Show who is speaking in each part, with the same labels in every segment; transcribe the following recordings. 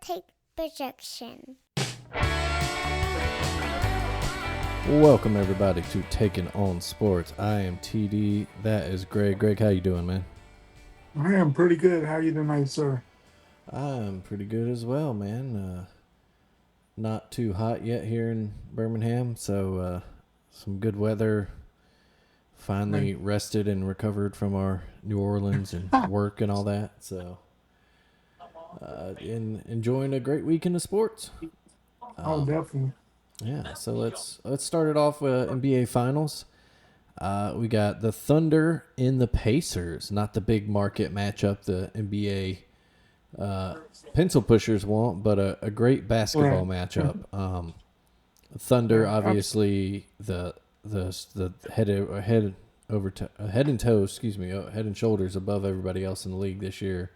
Speaker 1: take projection.
Speaker 2: Welcome everybody to Taking on Sports. I am TD. That is Greg. Greg, how you doing, man?
Speaker 3: I am pretty good. How are you tonight, sir?
Speaker 2: I'm pretty good as well, man. Not too hot yet here in Birmingham, so some good weather. Finally rested and recovered from our New Orleans and work and all that. So, enjoying a great weekend of sports.
Speaker 3: Oh, definitely.
Speaker 2: Yeah, so let's start it off with NBA Finals. We got the Thunder in the Pacers, not the big market matchup the NBA pencil pushers want, but a great basketball matchup. Thunder, obviously, the head and shoulders above everybody else in the league this year.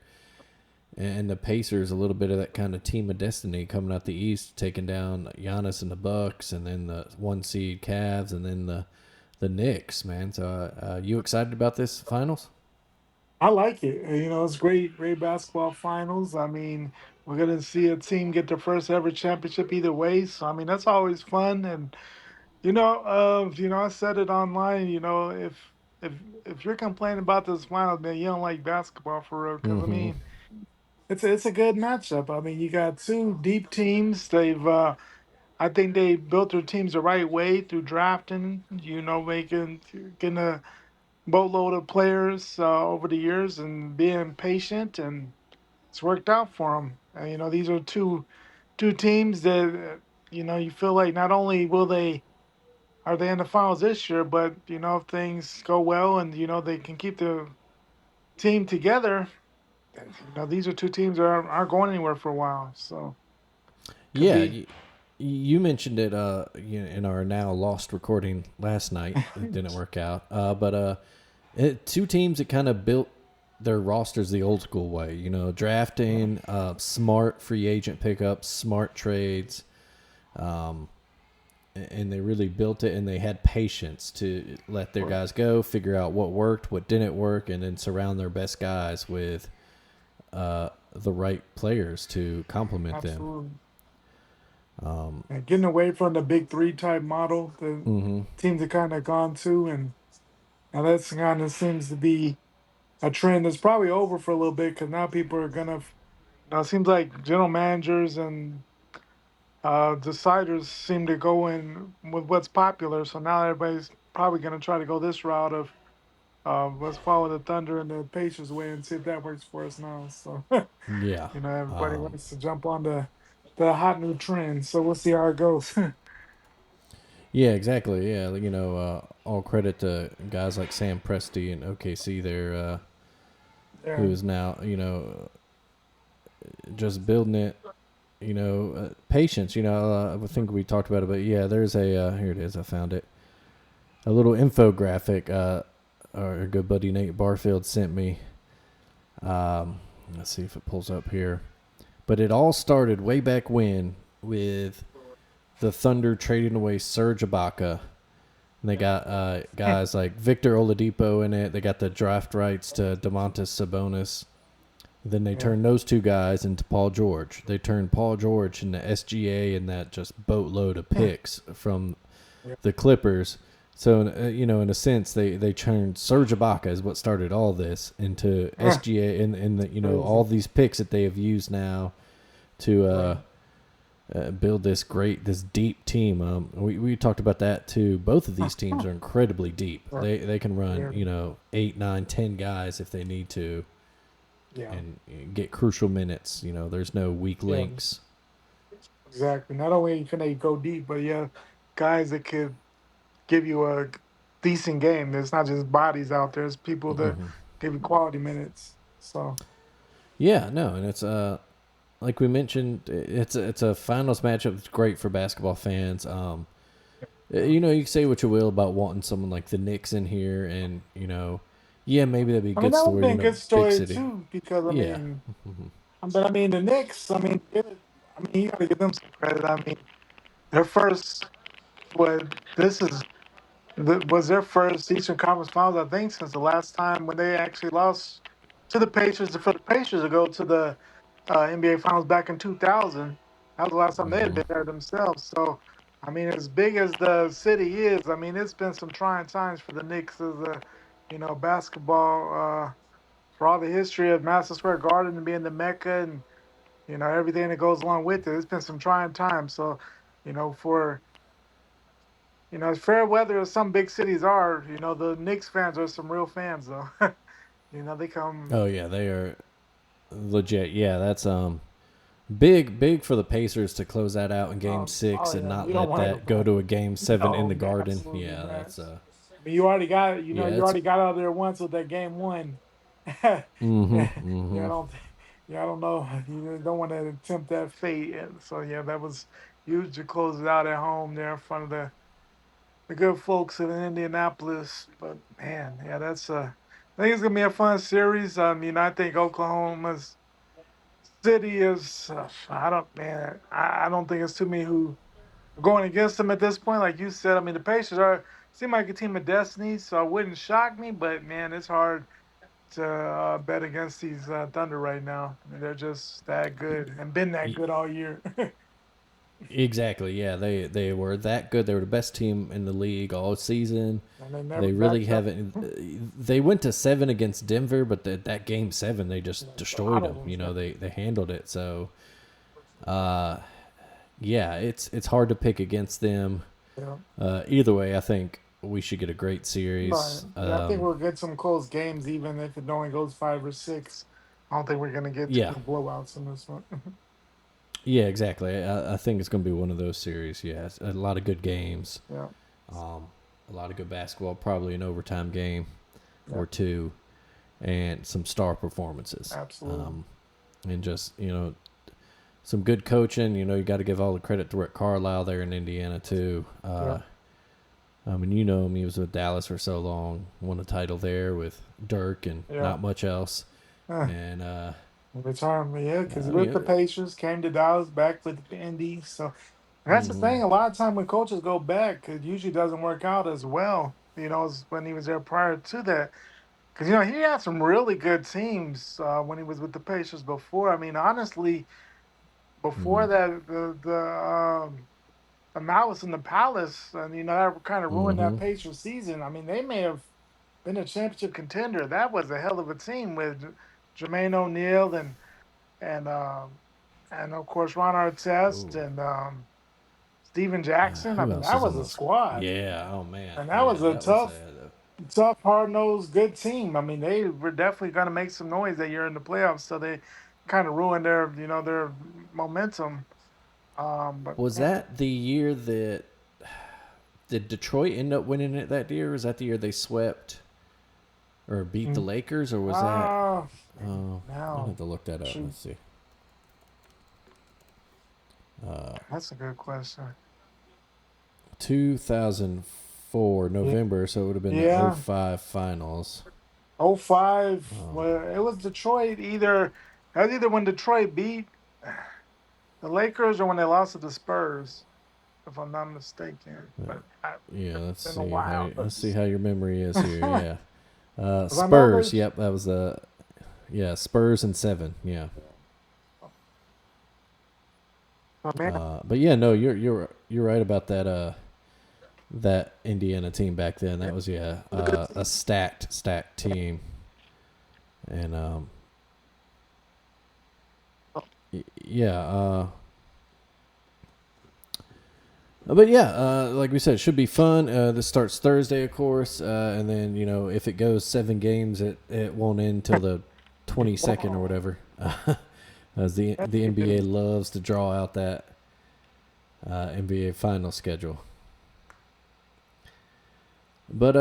Speaker 2: And the Pacers, a little bit of that kind of team of destiny coming out the East, taking down Giannis and the Bucks, and then the 1 seed Cavs, and then the Knicks, man. So, you excited about this finals?
Speaker 3: I like it. It's great basketball finals. I mean, we're gonna see a team get their first ever championship either way. So I mean, that's always fun. And I said it online. If if you're complaining about this finals, man, you don't like basketball for real. Because I
Speaker 2: Mm-hmm.
Speaker 3: mean, it's a good matchup. I mean, you got two deep teams. I think they built their teams the right way through drafting. Making getting a boatload of players over the years and being patient, and it's worked out for them. And, these are two teams that you feel like not only will they are they in the finals this year, but if things go well and they can keep the team together, these are two teams that aren't going anywhere for a while. So could
Speaker 2: Yeah,
Speaker 3: be.
Speaker 2: you mentioned it in our now lost recording last night. It didn't work out. Two teams that kind of built their rosters the old school way, drafting, smart free agent pickups, smart trades. And they really built it, and they had patience to let their guys go, figure out what worked, what didn't work, and then surround their best guys with the right players to complement them.
Speaker 3: Absolutely. And getting away from the big three type model, the
Speaker 2: Mm-hmm.
Speaker 3: teams have kind of gone to, and now that's kind of seems to be a trend that's probably over for a little bit because now people are gonna. Now it seems like general managers and deciders seem to go in with what's popular. So now everybody's probably gonna try to go this route of let's follow the Thunder and the Pacers way and see if that works for us now. So
Speaker 2: Yeah.
Speaker 3: everybody wants to jump on the hot new trend. So we'll see how it goes.
Speaker 2: Yeah, exactly. Yeah, all credit to guys like Sam Presti and OKC there, who
Speaker 3: Yeah.
Speaker 2: is now, just building it, patience. I think we talked about it, but yeah, there's here it is. I found it. A little infographic our good buddy Nate Barfield sent me. Let's see if it pulls up here. But it all started way back when with the Thunder trading away Serge Ibaka. And they got guys like Victor Oladipo in it. They got the draft rights to Domantas Sabonis. Then they turned those two guys into Paul George. They turned Paul George into SGA and that just boatload of picks from the Clippers. So, in a sense, they turned Serge Ibaka is what started all this into SGA and all these picks that they have used now to build this deep team. We talked about that too. Both of these teams are incredibly deep. They can run 8, 9, 10 guys if they need to, and get crucial minutes. There's no weak links.
Speaker 3: Exactly. Not only can they go deep, but guys that could give you a decent game. There's not just bodies out there. It's people that give you quality minutes. So
Speaker 2: Yeah, no, and it's like we mentioned, it's a finals matchup. It's great for basketball fans. You can say what you will about wanting someone like the Knicks in here, and yeah, maybe that'd be a
Speaker 3: I mean
Speaker 2: good
Speaker 3: that would have
Speaker 2: story.
Speaker 3: been a good
Speaker 2: Big
Speaker 3: story
Speaker 2: city.
Speaker 3: too, because
Speaker 2: Yeah.
Speaker 3: but I mean the Knicks, you gotta give them some credit. I mean their first what this is was their first Eastern Conference Finals, I think, since the last time when they actually lost to the Pacers. For the Pacers to go to the NBA Finals back in 2000. That was the last time they had
Speaker 2: Hmm.
Speaker 3: been there themselves. So, I mean, as big as the city is, I mean, it's been some trying times for the Knicks as a, basketball. For all the history of Madison Square Garden and being the mecca and everything that goes along with it, it's been some trying times. So, for as fair weather as some big cities are, the Knicks fans are some real fans though. They come.
Speaker 2: Oh yeah, they are legit. Yeah, that's big for the Pacers to close that out in Game
Speaker 3: Oh
Speaker 2: 6 and
Speaker 3: yeah,
Speaker 2: not
Speaker 3: you don't
Speaker 2: let
Speaker 3: want to go
Speaker 2: that go
Speaker 3: back.
Speaker 2: to a Game 7 in
Speaker 3: No,
Speaker 2: the Garden.
Speaker 3: absolutely
Speaker 2: Yeah,
Speaker 3: not.
Speaker 2: that's
Speaker 3: I mean, you already got
Speaker 2: yeah,
Speaker 3: you
Speaker 2: it's
Speaker 3: already got out there once with that game 1. Yeah,
Speaker 2: mm-hmm,
Speaker 3: yeah,
Speaker 2: mm-hmm.
Speaker 3: I don't know. You don't want to attempt that fate. And so yeah, that was huge to close it out at home there in front of the good folks in Indianapolis. But man, yeah, I think it's gonna be a fun series. I mean, I think Oklahoma's City is. I don't think it's too many who are going against them at this point. Like you said, I mean, the Pacers seem like a team of destiny, so it wouldn't shock me. But man, it's hard to bet against these Thunder right now. I mean, they're just that good and been that good all year.
Speaker 2: Exactly. Yeah, they were that good. They were the best team in the league all season.
Speaker 3: And they never
Speaker 2: They really
Speaker 3: backed up.
Speaker 2: haven't. They went to 7 against Denver, but that Game 7 they just destroyed them.
Speaker 3: Bottled them.
Speaker 2: They handled it. So, uh, yeah, it's hard to pick against them.
Speaker 3: Yeah.
Speaker 2: Either way, I think we should get a great
Speaker 3: But
Speaker 2: series.
Speaker 3: yeah, I think we'll get some close games, even if it only goes 5 or 6. I don't think we're gonna get too
Speaker 2: Yeah,
Speaker 3: many blowouts in this one.
Speaker 2: yeah, exactly. I think it's going to be one of those series. Yeah, it's a lot of good games.
Speaker 3: Yeah,
Speaker 2: Um, a lot of good basketball. Probably an overtime game
Speaker 3: yeah,
Speaker 2: or two, and some star performances.
Speaker 3: absolutely.
Speaker 2: And just some good coaching. You got to give all the credit to Rick Carlisle there in Indiana too.
Speaker 3: Yeah,
Speaker 2: I mean, you know him. He was with Dallas for so long. Won a title there with Dirk and
Speaker 3: yeah.
Speaker 2: not much else.
Speaker 3: Uh,
Speaker 2: And
Speaker 3: Retirement, yeah, because with
Speaker 2: yeah.
Speaker 3: the Pacers came to Dallas, back with the Indy. So that's the
Speaker 2: Mm-hmm.
Speaker 3: thing. A lot of time when coaches go back, it usually doesn't work out as well. As when he was there prior to that. Because he had some really good teams when he was with the Pacers before. I mean, honestly, before
Speaker 2: Mm-hmm.
Speaker 3: that, the Malice in the Palace, and that kind of ruined that
Speaker 2: Mm-hmm.
Speaker 3: Pacers season. I mean, they may have been a championship contender. That was a hell of a team with Jermaine O'Neal and and of course Ron Artest
Speaker 2: Ooh.
Speaker 3: and Steven Jackson. I
Speaker 2: Who
Speaker 3: mean,
Speaker 2: else
Speaker 3: that
Speaker 2: is
Speaker 3: was
Speaker 2: on
Speaker 3: a
Speaker 2: this?
Speaker 3: squad,
Speaker 2: Yeah. Oh man.
Speaker 3: and that
Speaker 2: Yeah.
Speaker 3: was a
Speaker 2: That was
Speaker 3: tough, hard nosed, good team. I mean, they were definitely going to make some noise that year in the playoffs. So they kind of ruined their momentum. But
Speaker 2: was
Speaker 3: man,
Speaker 2: that the year that did Detroit end up winning it that year? Was that the year they swept or beat the
Speaker 3: mm,
Speaker 2: Lakers, or was that?
Speaker 3: uh,
Speaker 2: I'll
Speaker 3: now
Speaker 2: have to look that up.
Speaker 3: shoot,
Speaker 2: Let's see. Uh,
Speaker 3: that's a good question.
Speaker 2: 2004
Speaker 3: Yeah,
Speaker 2: November, so it would have been the
Speaker 3: yeah.
Speaker 2: '05 finals.
Speaker 3: '05.
Speaker 2: Um,
Speaker 3: Well, it was Detroit. That was either when Detroit beat the Lakers or when they lost to the Spurs, if I'm not mistaken. But
Speaker 2: yeah,
Speaker 3: it's
Speaker 2: let's
Speaker 3: been a
Speaker 2: see how
Speaker 3: while.
Speaker 2: let's see how your memory is here. Yeah,
Speaker 3: Because I know
Speaker 2: Spurs.
Speaker 3: there's.
Speaker 2: Yep, that was the yeah Spurs and 7. Yeah,
Speaker 3: Oh, man,
Speaker 2: but yeah, no, you're right about that. That Indiana team back then.
Speaker 3: yeah,
Speaker 2: That was yeah
Speaker 3: it was a good
Speaker 2: a
Speaker 3: team.
Speaker 2: stacked team, and yeah. But yeah, like we said, it should be fun. This starts Thursday, of course, and then if it goes 7 games, it won't end till the 22nd or whatever. As the NBA loves to draw out that NBA final schedule. But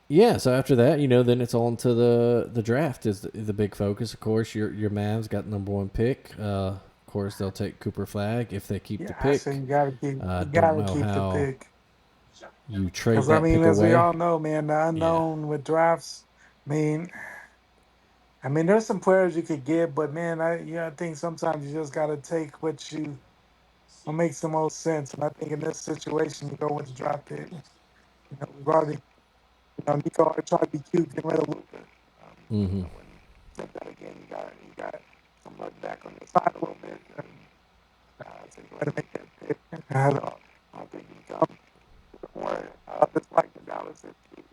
Speaker 2: yeah. So after that, then it's on to the draft is the big focus. Of course, your Mavs got the number 1 pick. Of course, they'll take Cooper Flag if they keep the
Speaker 3: Yeah, I say
Speaker 2: pick.
Speaker 3: you
Speaker 2: Don't
Speaker 3: gotta
Speaker 2: know
Speaker 3: keep the
Speaker 2: how
Speaker 3: pick.
Speaker 2: you trade
Speaker 3: Because I
Speaker 2: that
Speaker 3: mean,
Speaker 2: pick
Speaker 3: as we
Speaker 2: away.
Speaker 3: all know, man, the
Speaker 2: Yeah.
Speaker 3: unknown with drafts. I mean, there's some players you could get, but man, I think sometimes you just gotta take what makes the most sense. And I think in this situation, you go with the draft pick. We've already, Nico already tried to be cute, get rid of Luca.
Speaker 2: Mm-hmm.
Speaker 3: When you said that again, you got some luck back on the side a little bit. And, so you got to make that pick. I don't think you come to the point, just like the Dallas, if you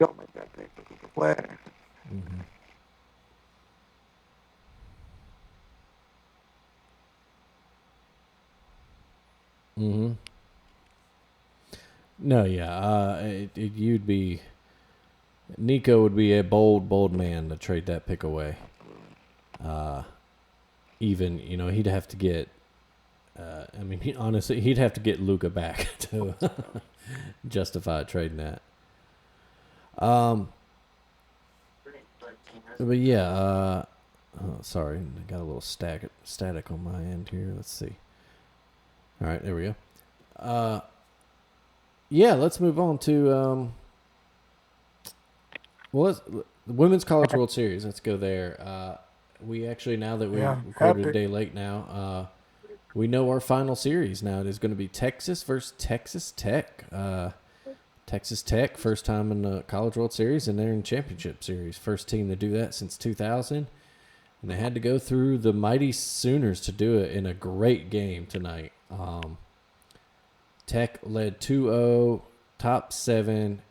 Speaker 3: don't make that pick for Cooper Flag.
Speaker 2: Mm-hmm. Mm-hmm. No, yeah. You'd be Nico would be a bold man to trade that pick away. Even he'd have to get. Honestly, he'd have to get Luka back to justify trading that. But yeah. Sorry, I got a little static on my end here. Let's see. All right, there we go. Yeah, let's move on to the Women's College World Series. Let's go there. We actually, now that we recorded a day late now, we know our final series now. It is going to be Texas versus Texas Tech. Texas Tech, first time in the College World Series, and they're in Championship Series. First team to do that since 2000. And they had to go through the mighty Sooners to do it in a great game tonight. Tech led 2-0, top 7.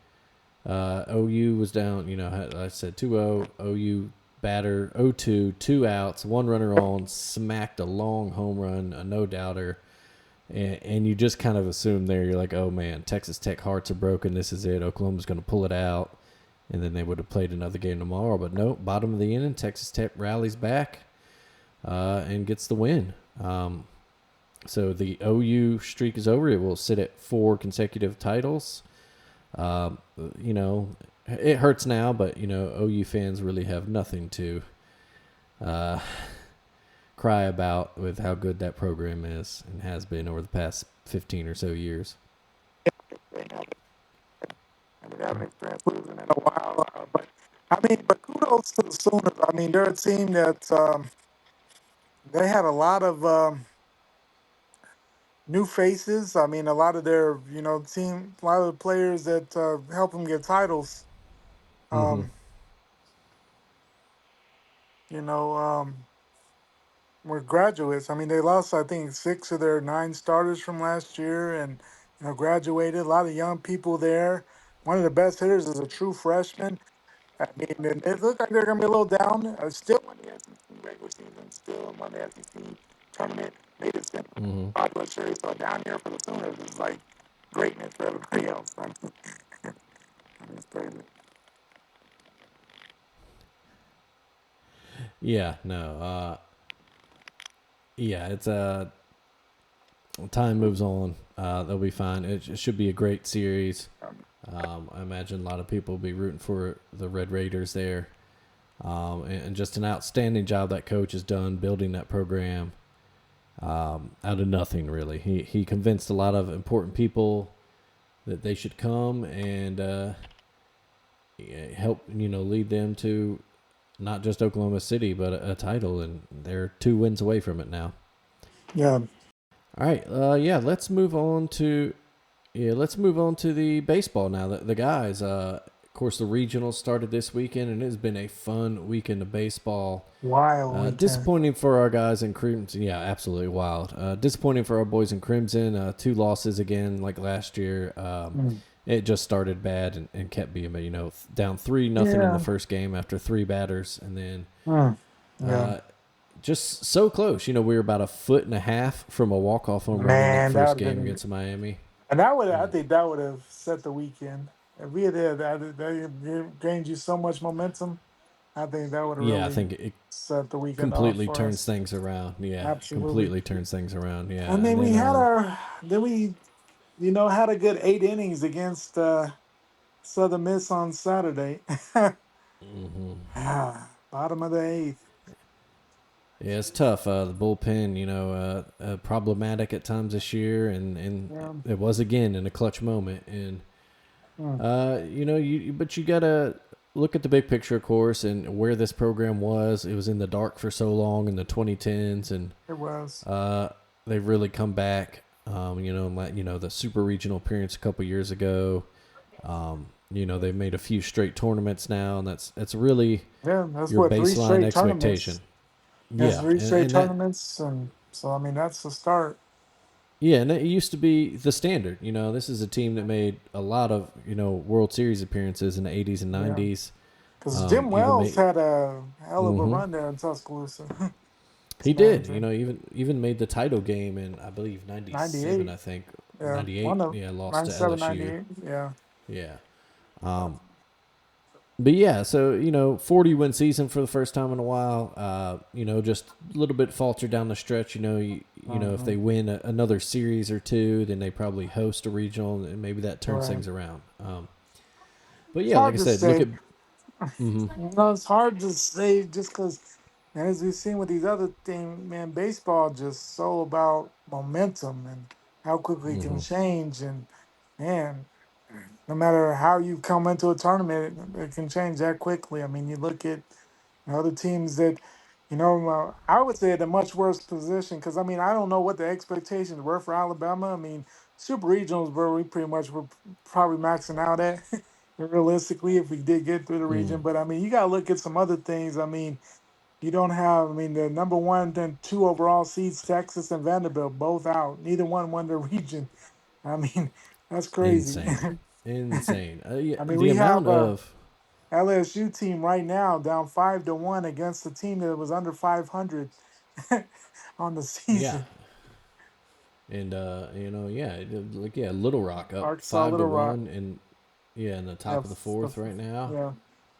Speaker 2: OU was down, I said 2-0. OU batter 0-2, 2 outs, 1 runner on, smacked a long home run, a no-doubter. And you just kind of assume there, you're like, oh, man, Texas Tech hearts are broken. This is it. Oklahoma's going to pull it out. And then they would have played another game tomorrow. But no, bottom of the inning, Texas Tech rallies back and gets the win. So the OU streak is over. It will sit at 4 consecutive titles. It hurts now, but, OU fans really have nothing to cry about with how good that program is and has been over the past 15 or so years.
Speaker 3: They haven't experienced losing in a while. But kudos to the Sooners. They're a team that they had a lot of new faces. A lot of their, team, a lot of the players that help them get titles.
Speaker 2: Mm-hmm.
Speaker 3: You know, were graduates. They lost, I think, 6 of their 9 starters from last year, and graduated. A lot of young people there. One of the best hitters is a true freshman. And it looked like they're gonna be a little down. Still won the SEC regular season. Still won the SEC tournament. Made it simple.
Speaker 2: Mm-hmm.
Speaker 3: Popular series. So down here for the Sooners is like greatness for everybody else. It's crazy.
Speaker 2: Yeah, no. It's time moves on. They'll be fine. It should be a great series. I imagine a lot of people will be rooting for the Red Raiders there. And just an outstanding job that coach has done building that program out of nothing, really. He convinced a lot of important people that they should come and help, lead them to not just Oklahoma City, but a title, and they're 2 wins away from it now.
Speaker 3: Yeah.
Speaker 2: All right. Let's move on to the baseball now. The guys. Of course, the regionals started this weekend, and it has been a fun weekend of baseball.
Speaker 3: Wild.
Speaker 2: Disappointing for our guys in Crimson. Yeah, absolutely wild. Disappointing for our boys in Crimson. 2 losses again, like last year. It just started bad and kept being, down 3-0 in the first game after 3 batters, and then just so close. We were about a 1.5 foot from a walk-off home run in that first game against Miami.
Speaker 3: And I think that would have set the weekend. If we had that gained you so much momentum, I think that would have really
Speaker 2: I think it
Speaker 3: set the weekend
Speaker 2: completely
Speaker 3: off for
Speaker 2: turns
Speaker 3: us.
Speaker 2: things around. Yeah,
Speaker 3: Absolutely.
Speaker 2: completely turns things around. Yeah,
Speaker 3: And then we had a good 8 innings against Southern Miss on Saturday. Bottom of the 8th.
Speaker 2: Yeah, it's tough. The bullpen, problematic at times this year, and it was again in a clutch moment. And but you gotta look at the big picture, of course, and where this program was. It was in the dark for so long in the 2010s, and
Speaker 3: it was.
Speaker 2: They've really come back. The super regional appearance a couple years ago. They've made a few straight tournaments now, and that's really
Speaker 3: that's
Speaker 2: your
Speaker 3: what, 3
Speaker 2: baseline
Speaker 3: straight
Speaker 2: expectation.
Speaker 3: tournaments. Has
Speaker 2: Yeah,
Speaker 3: reached state
Speaker 2: and that
Speaker 3: tournaments, and so I mean that's the start.
Speaker 2: yeah, and it used to be the standard. This is a team that made a lot of World Series appearances in the '80s and
Speaker 3: Yeah,
Speaker 2: '90s.
Speaker 3: because Jim
Speaker 2: Even
Speaker 3: Wells
Speaker 2: made
Speaker 3: had a hell of a
Speaker 2: hmm
Speaker 3: run there in Tuscaloosa.
Speaker 2: he
Speaker 3: It's
Speaker 2: did.
Speaker 3: amazing.
Speaker 2: Even made the title game in I believe '97.
Speaker 3: 98.
Speaker 2: I think
Speaker 3: Yeah,
Speaker 2: '98.
Speaker 3: one of
Speaker 2: Yeah, lost to
Speaker 3: 97,
Speaker 2: LSU.
Speaker 3: 98. Yeah.
Speaker 2: Yeah. Um, but yeah, so 40-win season for the first time in a while. Just a little bit faltered down the stretch. If
Speaker 3: Uh-huh.
Speaker 2: they win another series or two, then they probably host a regional, and maybe that turns
Speaker 3: Right.
Speaker 2: things around. But
Speaker 3: It's
Speaker 2: yeah, like
Speaker 3: hard
Speaker 2: I
Speaker 3: to
Speaker 2: said, look
Speaker 3: say.
Speaker 2: at. Hmm
Speaker 3: No, it's hard to say just because, as we've seen with these other things, man, baseball just so about momentum and how quickly it can
Speaker 2: hmm
Speaker 3: change. And man, no matter how you come into a tournament, it can change that quickly. I mean, you look at other teams that, I would say at a much worse position because I mean, I don't know what the expectations were for Alabama. I mean, super regionals where we pretty much were probably maxing out at realistically if we did get through the
Speaker 2: mm
Speaker 3: region. But I mean, you got to look at some other things. I mean, you don't have, I mean, the number one and two overall seeds, Texas and Vanderbilt, both out. Neither one won the region. I mean, that's crazy.
Speaker 2: Insane, insane. Yeah,
Speaker 3: I mean,
Speaker 2: the
Speaker 3: we have
Speaker 2: amount
Speaker 3: a
Speaker 2: of
Speaker 3: LSU team right now down 5-1 against a team that was under 500 on the
Speaker 2: yeah,
Speaker 3: season.
Speaker 2: and Little Rock up
Speaker 3: Arkansas
Speaker 2: five to
Speaker 3: Little Rock.
Speaker 2: one, and yeah, in the
Speaker 3: Yeah,
Speaker 2: top of the fourth right now.
Speaker 3: yeah,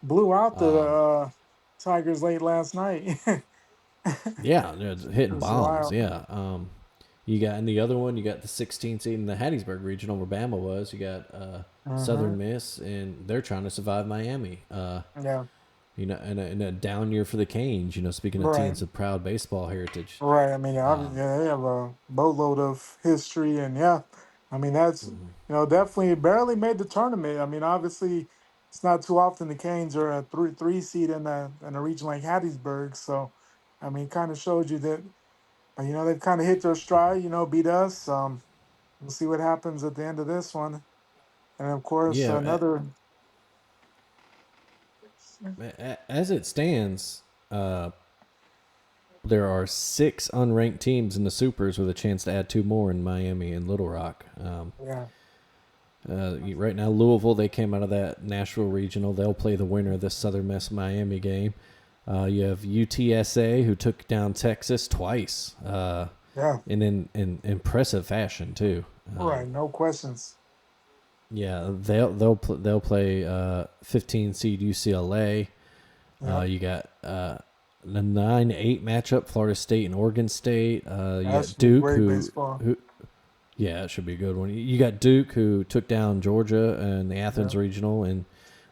Speaker 3: blew out the
Speaker 2: Um,
Speaker 3: Tigers late last night. It
Speaker 2: yeah, they're hitting
Speaker 3: was
Speaker 2: bombs.
Speaker 3: wild.
Speaker 2: Yeah. You got in the other one, you got the 16th seed in the Hattiesburg regional where Bama was. You got
Speaker 3: Hmm.
Speaker 2: Southern Miss, and they're trying to survive Miami.
Speaker 3: Yeah,
Speaker 2: In a down year for the Canes. Speaking of
Speaker 3: right.
Speaker 2: teams with proud baseball heritage.
Speaker 3: Right. I mean, obviously,
Speaker 2: Um,
Speaker 3: yeah, they have a boatload of history, and yeah, I mean that's definitely barely made the tournament. I mean, obviously, it's not too often the Canes are a three seed in a region like Hattiesburg. So, I mean, kind of showed you that they've kind of hit their stride. Beat us. We'll see what happens at the end of this one, and of course
Speaker 2: yeah,
Speaker 3: another.
Speaker 2: as it stands, uh, there are 6 unranked teams in the Supers with a chance to add 2 more in Miami and Little Rock.
Speaker 3: Yeah.
Speaker 2: Right now, Louisville, they came out of that Nashville regional. They'll play the winner of this Southern Miss Miami game. You have UTSA, who took down Texas twice,
Speaker 3: Yeah.
Speaker 2: and in impressive fashion too.
Speaker 3: Right. No questions.
Speaker 2: Yeah, they'll play 15 seed UCLA.
Speaker 3: Yeah.
Speaker 2: You got the 9-8 matchup, Florida State and Oregon State. You
Speaker 3: That
Speaker 2: got
Speaker 3: should be
Speaker 2: Duke,
Speaker 3: great
Speaker 2: who
Speaker 3: baseball.
Speaker 2: who yeah, it should be a good one. You got Duke, who took down Georgia in the
Speaker 3: Yeah.
Speaker 2: Athens regional, and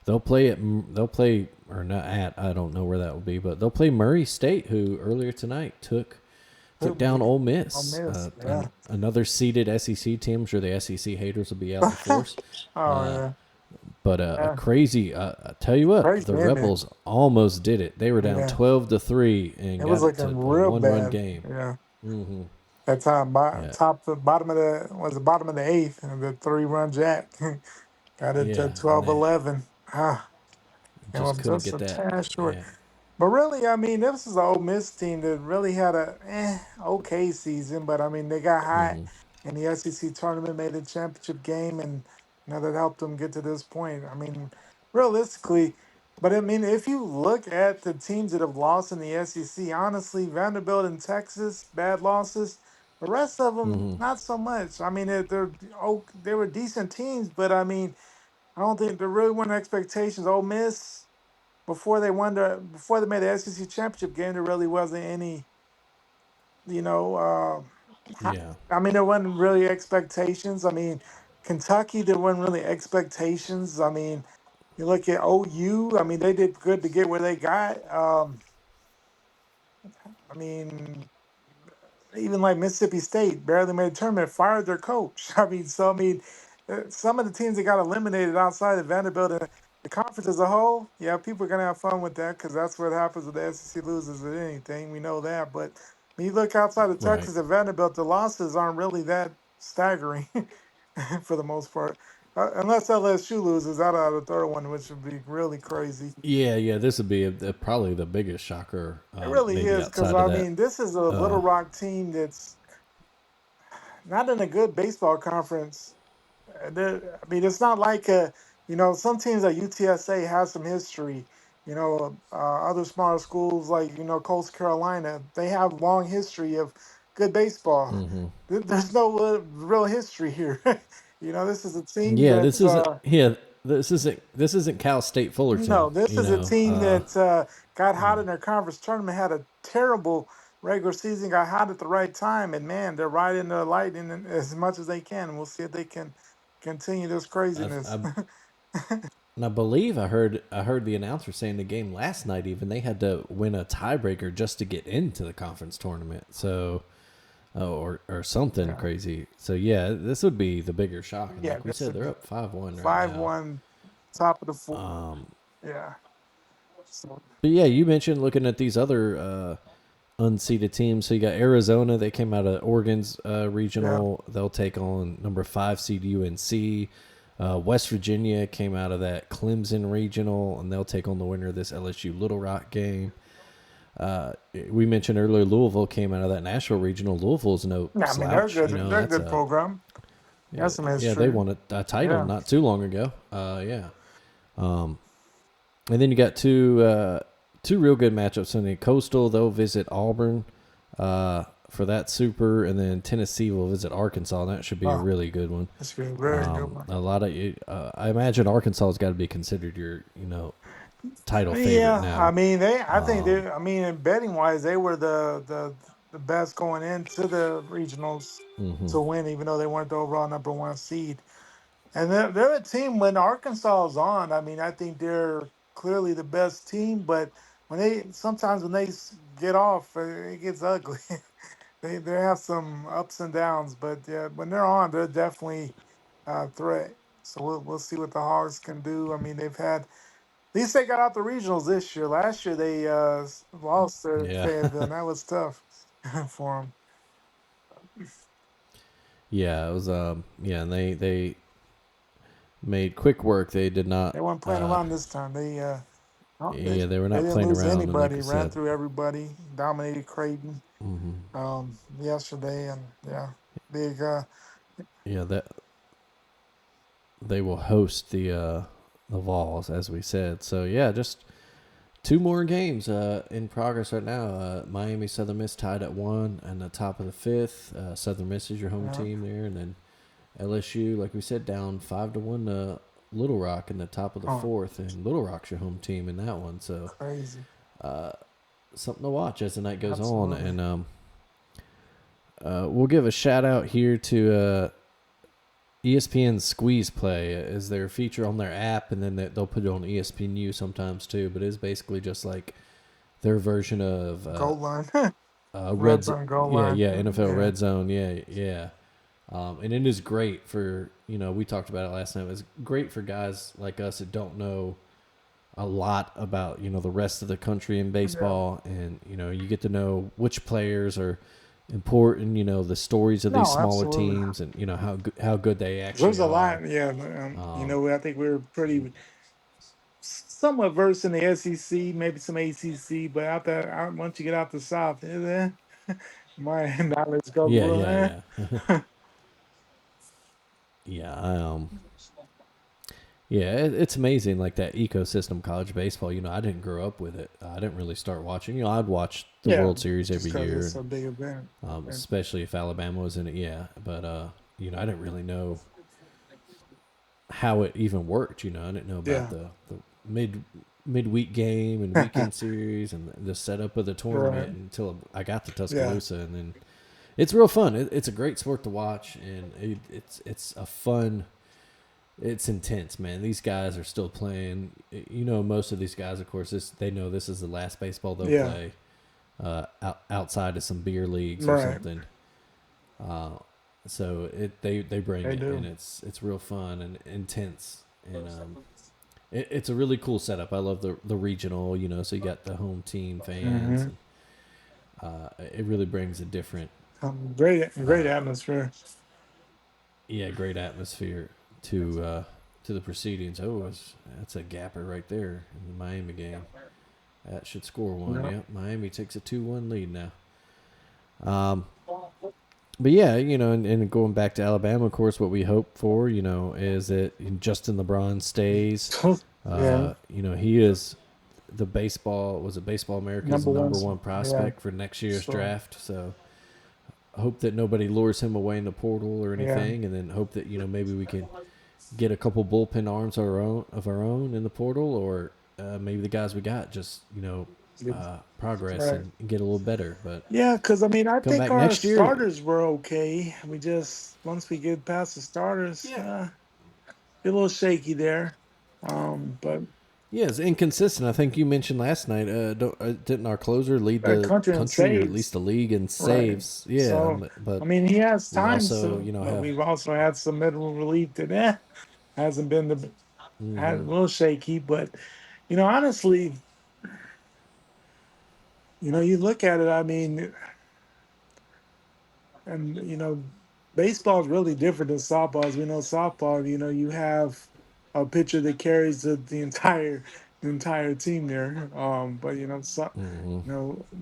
Speaker 2: they'll play or not at, I don't know where that will be, but they'll play Murray State, who earlier tonight took down Ole
Speaker 3: I'll
Speaker 2: Miss,
Speaker 3: miss. Yeah.
Speaker 2: another seeded SEC team. I'm sure the SEC haters will be out in force.
Speaker 3: Oh
Speaker 2: Uh,
Speaker 3: yeah.
Speaker 2: but a
Speaker 3: Yeah.
Speaker 2: crazy. I tell you what,
Speaker 3: Crazy,
Speaker 2: the
Speaker 3: isn't it?
Speaker 2: Rebels almost did it. They were down
Speaker 3: Yeah.
Speaker 2: 12-3 and
Speaker 3: It was
Speaker 2: got it
Speaker 3: looking
Speaker 2: to a
Speaker 3: real
Speaker 2: one-run
Speaker 3: bad.
Speaker 2: game.
Speaker 3: Yeah.
Speaker 2: hmm
Speaker 3: That time,
Speaker 2: Yeah,
Speaker 3: the bottom of the bottom of the eighth, and the 3-run jack got it to
Speaker 2: yeah, and they
Speaker 3: 12-11. Ah, came
Speaker 2: just
Speaker 3: up
Speaker 2: couldn't
Speaker 3: just
Speaker 2: get
Speaker 3: a
Speaker 2: that.
Speaker 3: tad short.
Speaker 2: Yeah.
Speaker 3: But really, I mean, this is an Ole Miss team that really had a okay season. But I mean, they got hot
Speaker 2: hmm
Speaker 3: in the SEC tournament, made a championship game, and that helped them get to this point. I mean, realistically, but I mean, if you look at the teams that have lost in the SEC, honestly, Vanderbilt and Texas, bad losses. The rest of them,
Speaker 2: hmm
Speaker 3: not so much. I mean, they were decent teams, but I mean, I don't think there really weren't expectations. Ole Miss before they made the SEC championship game, there really wasn't any, you know,
Speaker 2: Yeah.
Speaker 3: I mean, there wasn't really expectations. I mean, Kentucky, there wasn't really expectations. I mean, you look at OU. I mean, they did good to get where they got. I mean, even like Mississippi State barely made a tournament, fired their coach. I mean, some of the teams that got eliminated outside of Vanderbilt and the conference as a whole, yeah, people are gonna have fun with that because that's what happens with the SEC losers with anything. We know that, but when you look outside of
Speaker 2: Right.
Speaker 3: Texas and Vanderbilt, the losses aren't really that staggering for the most part. Unless LSU loses out of the third one, which would be really crazy.
Speaker 2: Yeah. This would be probably the biggest shocker,
Speaker 3: It really
Speaker 2: maybe
Speaker 3: is because
Speaker 2: outside of
Speaker 3: I
Speaker 2: that.
Speaker 3: mean, this is a Little Rock team that's not in a good baseball conference. I mean, it's not like some teams like UTSA have some history. Other smaller schools like Coastal Carolina, they have long history of good baseball.
Speaker 2: Hmm.
Speaker 3: There's no real history here. This is a team
Speaker 2: Yeah,
Speaker 3: that
Speaker 2: this isn't Cal State Fullerton.
Speaker 3: no, this
Speaker 2: You
Speaker 3: is a
Speaker 2: know,
Speaker 3: team that got hot
Speaker 2: mm,
Speaker 3: in their conference tournament, had a terrible regular season, got hot at the right time, and man, they're riding the lightning as much as they can. And we'll see if they can continue this craziness.
Speaker 2: I and I believe I heard the announcer saying the game last night. Even they had to win a tiebreaker just to get into the conference tournament. So, or something
Speaker 3: Yeah,
Speaker 2: crazy. So yeah, this would be the bigger shock. And
Speaker 3: yeah,
Speaker 2: like we
Speaker 3: this
Speaker 2: said,
Speaker 3: is
Speaker 2: they're up 5-1 right
Speaker 3: five
Speaker 2: now.
Speaker 3: one, top of the four.
Speaker 2: Um,
Speaker 3: Yeah, so
Speaker 2: but yeah, you mentioned looking at these other unseeded teams. So you got Arizona. They came out of Oregon's
Speaker 3: yeah,
Speaker 2: regional. They'll take on number 5 seed UNC. West Virginia came out of that Clemson regional, and they'll take on the winner of this LSU Little Rock game. We mentioned earlier Louisville came out of that Nashville regional. Louisville's no
Speaker 3: yeah. I mean, they're
Speaker 2: slouch.
Speaker 3: good.
Speaker 2: You know,
Speaker 3: They're a
Speaker 2: that's
Speaker 3: good
Speaker 2: a
Speaker 3: program. That's some
Speaker 2: yeah. They
Speaker 3: history.
Speaker 2: won a title
Speaker 3: Yeah,
Speaker 2: not too long ago. Yeah. And then you got two real good matchups Sunday. Coastal, they'll visit Auburn for that super, and then Tennessee will visit Arkansas. And that should be a
Speaker 3: oh,
Speaker 2: really good one.
Speaker 3: that's a very good one.
Speaker 2: A lot of I imagine Arkansas has got to be considered your title favorite
Speaker 3: Yeah, I
Speaker 2: now.
Speaker 3: mean I think I mean, in betting wise, they were the best going into the regionals
Speaker 2: Hmm.
Speaker 3: to win, even though they weren't the overall number one seed. And they're a team when Arkansas is on. I mean, I think they're clearly the best team, but when they get off, it gets ugly. They have some ups and downs, but yeah, when they're on, they're definitely a threat. So we'll see what the Hogs can do. I mean, they've had at least they got out the regionals this year. Last year they lost to
Speaker 2: Yeah.
Speaker 3: Fayetteville, and that was tough for them.
Speaker 2: Yeah, it was yeah, and they made quick work. They did not
Speaker 3: They weren't playing around this time. No,
Speaker 2: yeah, they were
Speaker 3: they
Speaker 2: not
Speaker 3: didn't
Speaker 2: playing
Speaker 3: lose to
Speaker 2: around, and like
Speaker 3: anybody.
Speaker 2: you
Speaker 3: Ran
Speaker 2: said,
Speaker 3: through everybody. Dominated Creighton yesterday, and yeah, big.
Speaker 2: yeah, that they will host the Vols, as we said. So yeah, just two more games in progress right now. Miami Southern Miss tied at 1 and the top of the fifth. Southern Miss is your home
Speaker 3: Yeah,
Speaker 2: team there, and then LSU, like we said, down 5-1 to Little Rock in the top of the
Speaker 3: oh,
Speaker 2: fourth, and Little Rock's your home team in that one. So
Speaker 3: crazy.
Speaker 2: something to watch as the night goes on,
Speaker 3: Absolutely.
Speaker 2: and we'll give a shout out here to ESPN Squeeze Play is their feature on their app, and then they'll put it on ESPNU sometimes too. But it's basically just like their version of
Speaker 3: Goal line,
Speaker 2: Red
Speaker 3: red
Speaker 2: Z-
Speaker 3: zone goal
Speaker 2: yeah,
Speaker 3: line.
Speaker 2: yeah, NFL
Speaker 3: Yeah,
Speaker 2: Red Zone, yeah. And it is great for we talked about it last night. It's great for guys like us that don't know a lot about the rest of the country in
Speaker 3: yeah.
Speaker 2: baseball, and you get to know which players are important. The stories of these
Speaker 3: No,
Speaker 2: smaller
Speaker 3: absolutely.
Speaker 2: teams, and how good they
Speaker 3: There's
Speaker 2: actually
Speaker 3: a
Speaker 2: are.
Speaker 3: lot. Yeah,
Speaker 2: Um,
Speaker 3: I think we're pretty somewhat versed in the SEC, maybe some ACC, but once you get out the South, my knowledge goes
Speaker 2: yeah,
Speaker 3: well.
Speaker 2: yeah, yeah, yeah. Yeah, it's amazing, like that ecosystem college baseball. I didn't grow up with it. I didn't really start watching. I'd watch the
Speaker 3: Yeah,
Speaker 2: World Series
Speaker 3: just
Speaker 2: every
Speaker 3: because
Speaker 2: year,
Speaker 3: it's
Speaker 2: and
Speaker 3: a big event. And
Speaker 2: especially if Alabama was in it. Yeah, but I didn't really know how it even worked. I didn't know about
Speaker 3: yeah,
Speaker 2: the midweek game and weekend series and the setup of the
Speaker 3: right.
Speaker 2: tournament until I got to
Speaker 3: Yeah,
Speaker 2: Tuscaloosa, and then it's real fun. It's a great sport to watch, and it's a fun. It's intense, man. These guys are still playing. Most of these guys, of course, they know this is the last baseball they'll
Speaker 3: yeah,
Speaker 2: play outside of some beer leagues or
Speaker 3: right.
Speaker 2: something. So they bring
Speaker 3: They
Speaker 2: it, and
Speaker 3: do.
Speaker 2: it's real fun and intense, and it's a really cool setup. I love the regional, so you got the home team fans,
Speaker 3: Hmm.
Speaker 2: and it really brings a different,
Speaker 3: Great atmosphere.
Speaker 2: yeah, great atmosphere to the proceedings. Oh, that's a gapper right there in the Miami game. That should score one.
Speaker 3: Yeah.
Speaker 2: Yep, Miami takes a 2-1 lead now. But yeah, and going back to Alabama, of course, what we hope for, is that Justin LeBron stays.
Speaker 3: Yeah.
Speaker 2: He is Baseball America's
Speaker 3: Number one.
Speaker 2: number one
Speaker 3: Yeah.
Speaker 2: prospect for next year's
Speaker 3: So,
Speaker 2: draft. So I hope that nobody lures him away in the portal or
Speaker 3: yeah.
Speaker 2: anything, and then hope that maybe we can get a couple bullpen arms of our own in the portal, or maybe the guys we got just progress
Speaker 3: Right.
Speaker 2: and get a little better. But
Speaker 3: Yeah, because I mean, I
Speaker 2: come
Speaker 3: think
Speaker 2: back
Speaker 3: our
Speaker 2: next year.
Speaker 3: starters were okay. We just once we get past the starters,
Speaker 2: Yeah.
Speaker 3: be a little shaky there. But
Speaker 2: Yeah, it's inconsistent. I think you mentioned last night. Didn't our closer lead the
Speaker 3: country and
Speaker 2: country or at least
Speaker 3: saves,
Speaker 2: the league in
Speaker 3: right?
Speaker 2: saves? Yeah,
Speaker 3: So
Speaker 2: but
Speaker 3: I mean, he has
Speaker 2: we
Speaker 3: times,
Speaker 2: also,
Speaker 3: but
Speaker 2: have.
Speaker 3: we've also had some middle relief that hasn't been had a
Speaker 2: Hmm.
Speaker 3: little shaky. But honestly, you look at it. I mean, and baseball is really different than softball. As we know, softball, you have a pitcher that carries the entire team there. But
Speaker 2: Hmm.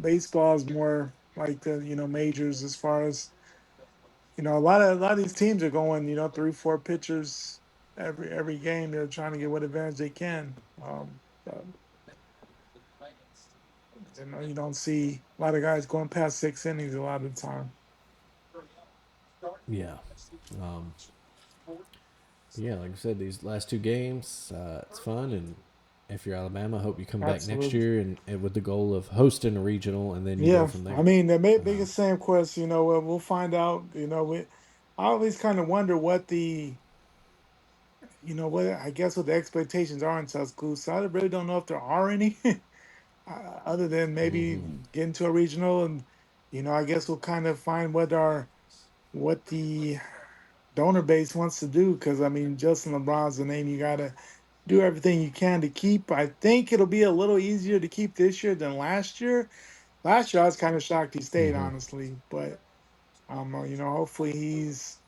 Speaker 3: baseball is more like the majors as far as a lot of these teams are going 3-4 pitchers every game. They're trying to get what advantage they can. But, you don't see a lot of guys going past 6 innings a lot of the time.
Speaker 2: Yeah. Um, yeah, like I said, these last two games, it's fun, and if you're Alabama, I hope you come back next
Speaker 3: Absolutely.
Speaker 2: year and with the goal of hosting a regional, and then you go
Speaker 3: Yeah,
Speaker 2: from
Speaker 3: I
Speaker 2: there.
Speaker 3: mean the
Speaker 2: Um,
Speaker 3: biggest Sam quest. We'll find out. I always kind of wonder what what I guess what the expectations are in Tuscaloosa. I really don't know if there are any, other than maybe
Speaker 2: hmm.
Speaker 3: getting to a regional, and I guess we'll kind of find what the donor base wants to do. Because I mean, Justin LeBron's the name you gotta do everything you can to keep. I think it'll be a little easier to keep this year than last year. Last year, I was kind of shocked he stayed,
Speaker 2: Hmm.
Speaker 3: honestly. But hopefully he's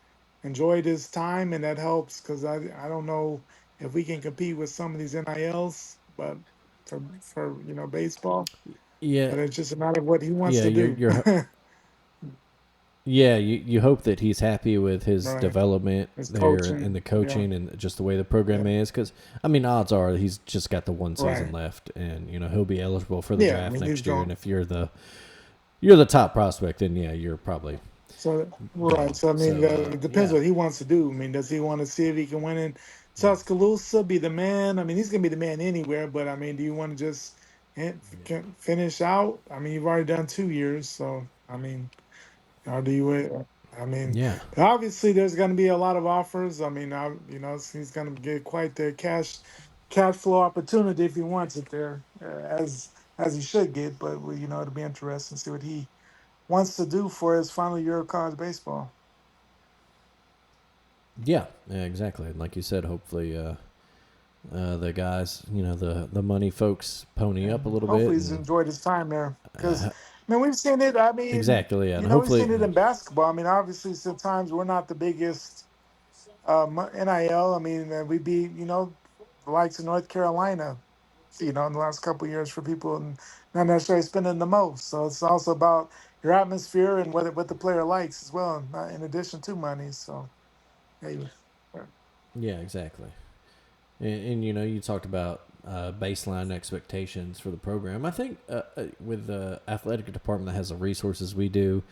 Speaker 3: enjoyed his time and that helps because I don't know if we can compete with some of these NILs, but for baseball,
Speaker 2: Yeah,
Speaker 3: but it's just a matter of what he wants
Speaker 2: yeah,
Speaker 3: to do.
Speaker 2: yeah, you hope that he's happy with his
Speaker 3: Right,
Speaker 2: development
Speaker 3: his
Speaker 2: there and
Speaker 3: coaching,
Speaker 2: the
Speaker 3: yeah,
Speaker 2: coaching and just the way the program
Speaker 3: yeah,
Speaker 2: is. Because I mean, odds are he's just got the one season
Speaker 3: right,
Speaker 2: left, and he'll be eligible for the
Speaker 3: yeah. I
Speaker 2: draft
Speaker 3: mean he's
Speaker 2: next year.
Speaker 3: going.
Speaker 2: And if you're the top prospect, then yeah, you're probably
Speaker 3: So right.
Speaker 2: gone.
Speaker 3: So I mean,
Speaker 2: So
Speaker 3: it depends
Speaker 2: yeah,
Speaker 3: what he wants to do. I mean, does he want to see if he can win in Tuscaloosa, be the man? I mean, he's gonna be the man anywhere. But I mean, do you want to just finish out? I mean, you've already done 2 years, so I mean, or do you? I mean,
Speaker 2: yeah,
Speaker 3: obviously, there's going to be a lot of offers. I mean, he's going to get quite the cash flow opportunity if he wants it there, as he should get. But it'll be interesting to see what he wants to do for his final year of college baseball.
Speaker 2: yeah, exactly. And like you said, hopefully the guys, the money folks pony up a
Speaker 3: And
Speaker 2: little bit,
Speaker 3: hopefully he's
Speaker 2: and
Speaker 3: enjoyed his time there. Because, I mean, we've seen it. I mean,
Speaker 2: exactly, yeah, and
Speaker 3: we've
Speaker 2: hopefully,
Speaker 3: seen it in basketball. I mean, obviously, sometimes we're not the biggest NIL. I mean, we beat, the likes of North Carolina, in the last couple of years for people and not necessarily spending the most. So it's also about your atmosphere and what the player likes as well, in addition to money. So, hey,
Speaker 2: yeah, exactly. And you talked about baseline expectations for the program. I think with the athletic department that has the resources we do,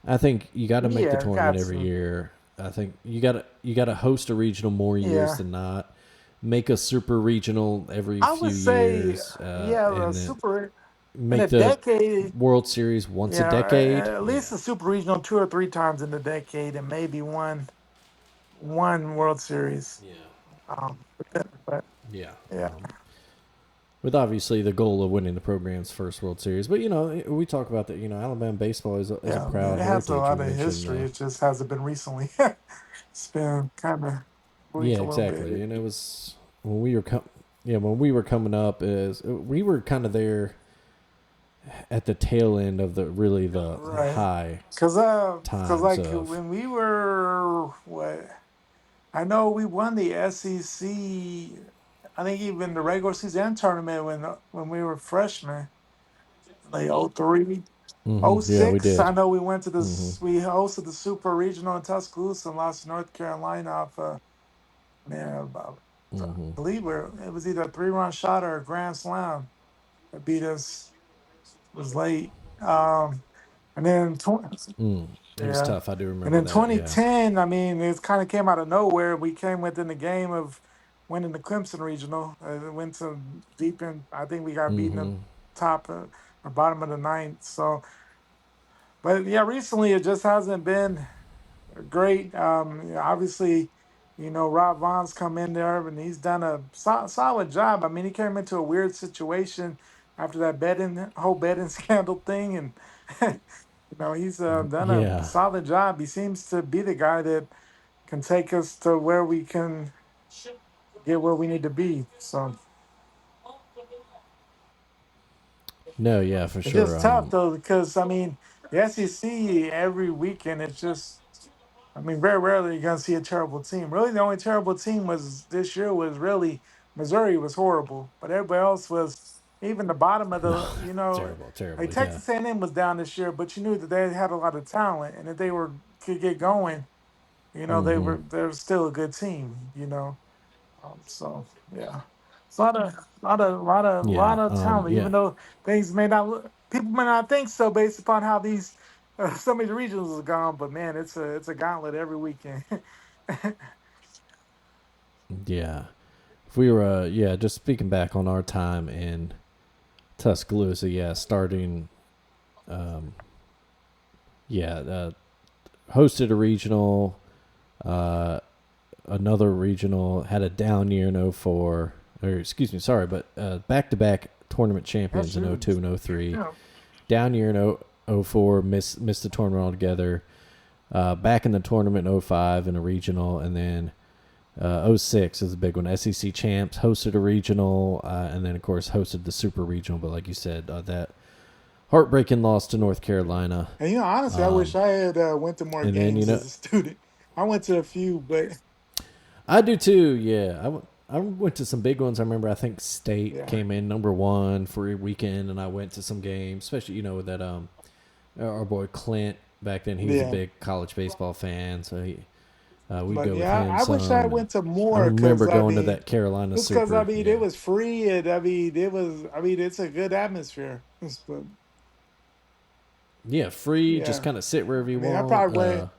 Speaker 2: I think you got to make the
Speaker 3: yeah,
Speaker 2: tournament
Speaker 3: got
Speaker 2: every
Speaker 3: to.
Speaker 2: year. I think you got to host a regional more years
Speaker 3: Yeah.
Speaker 2: than not. Make a super regional every
Speaker 3: I
Speaker 2: few
Speaker 3: would say,
Speaker 2: years,
Speaker 3: yeah, a
Speaker 2: and then
Speaker 3: super in a
Speaker 2: make the
Speaker 3: decade.
Speaker 2: World Series once a
Speaker 3: Yeah,
Speaker 2: decade.
Speaker 3: at
Speaker 2: Yeah,
Speaker 3: least a super regional 2 or 3 times in the decade, and maybe one World Series.
Speaker 2: yeah,
Speaker 3: But
Speaker 2: yeah.
Speaker 3: yeah,
Speaker 2: With obviously the goal of winning the program's first World Series. But we talk about that. Alabama baseball is a
Speaker 3: yeah, I mean,
Speaker 2: proud
Speaker 3: it has a
Speaker 2: heritage. You
Speaker 3: lot of
Speaker 2: mentioned,
Speaker 3: history. It just hasn't been recently. It's been kind of
Speaker 2: yeah,
Speaker 3: weak a little
Speaker 2: exactly.
Speaker 3: bit.
Speaker 2: And it was when we were coming up, is we were kind of there at the tail end of the
Speaker 3: Right.
Speaker 2: high
Speaker 3: Cause
Speaker 2: time.
Speaker 3: like
Speaker 2: Of
Speaker 3: when we were what? I know we won the SEC. I think even the regular season tournament when we were freshmen, like '03,
Speaker 2: Yeah, we
Speaker 3: '06. I
Speaker 2: did.
Speaker 3: know we went to
Speaker 2: Hmm.
Speaker 3: this. We hosted the Super Regional in Tuscaloosa and lost to North Carolina off. Man, about, I believe it was either a 3-run shot or a grand slam that beat us. It was late. And then
Speaker 2: It was
Speaker 3: yeah,
Speaker 2: tough. I do
Speaker 3: and
Speaker 2: remember
Speaker 3: then
Speaker 2: that. Yeah.
Speaker 3: 2010. I mean, it kind of came out of nowhere. We came within the game of winning the Clemson Regional. It went to deep in. I think we got beaten the
Speaker 2: Hmm.
Speaker 3: top or bottom of the ninth. So, but yeah, recently it just hasn't been great. Yeah, obviously, Rob Vaughn's come in there and he's done a solid job. I mean, he came into a weird situation after that whole betting scandal thing, and he's done a
Speaker 2: Yeah.
Speaker 3: solid job. He seems to be the guy that can take us to where we can get where we need to be. So
Speaker 2: No, yeah, for
Speaker 3: it's
Speaker 2: sure.
Speaker 3: just tough though because I mean the SEC every weekend it's just I mean, very rarely you're gonna see a terrible team. Really, the only terrible team was this year was really Missouri was horrible, but everybody else was even the bottom of
Speaker 2: No,
Speaker 3: the.
Speaker 2: terrible,
Speaker 3: Like
Speaker 2: terrible. Yeah.
Speaker 3: Texas A&M was down this year, but you knew that they had a lot of talent, and if they could get going,
Speaker 2: Hmm.
Speaker 3: they're still a good team. So yeah, it's a lot of talent.
Speaker 2: Yeah.
Speaker 3: Even though things may not look, people may not think so based upon how these some of the regions have gone. But man, it's a gauntlet every weekend.
Speaker 2: Yeah. If we were, yeah, just speaking back on our time in Tuscaloosa, yeah, starting, um, yeah, hosted a regional, uh, another regional, had a down year in '04, or excuse me, sorry, but back to back tournament
Speaker 3: That's
Speaker 2: champions in
Speaker 3: true.
Speaker 2: '02 and '03.
Speaker 3: Yeah,
Speaker 2: Down year in '04, missed the tournament altogether. Back in the tournament in '05 in a regional, and then '06 is a big one. SEC champs, hosted a regional, and then of course hosted the super regional. But like you said, that heartbreaking loss to North Carolina.
Speaker 3: and honestly, I wish
Speaker 2: Um,
Speaker 3: I had went to more
Speaker 2: and then
Speaker 3: games as a student. I went to a few, but
Speaker 2: I do too. Yeah, I went to some big ones. I remember I think State
Speaker 3: yeah,
Speaker 2: came in #1 for a weekend, and I went to some games, especially with that our boy Clint back then. He was a
Speaker 3: yeah.
Speaker 2: big college baseball fan, so we'd
Speaker 3: But
Speaker 2: go with
Speaker 3: yeah,
Speaker 2: him
Speaker 3: I wish I
Speaker 2: some, and
Speaker 3: went to
Speaker 2: I
Speaker 3: more because
Speaker 2: remember
Speaker 3: I
Speaker 2: going to
Speaker 3: mean,
Speaker 2: that Carolina
Speaker 3: just because I
Speaker 2: Super.
Speaker 3: mean it
Speaker 2: Yeah,
Speaker 3: was free and it's a good atmosphere. But
Speaker 2: yeah, free. Just
Speaker 3: yeah,
Speaker 2: kind of sit wherever
Speaker 3: I
Speaker 2: you
Speaker 3: mean, I
Speaker 2: want.
Speaker 3: probably went.
Speaker 2: Yeah,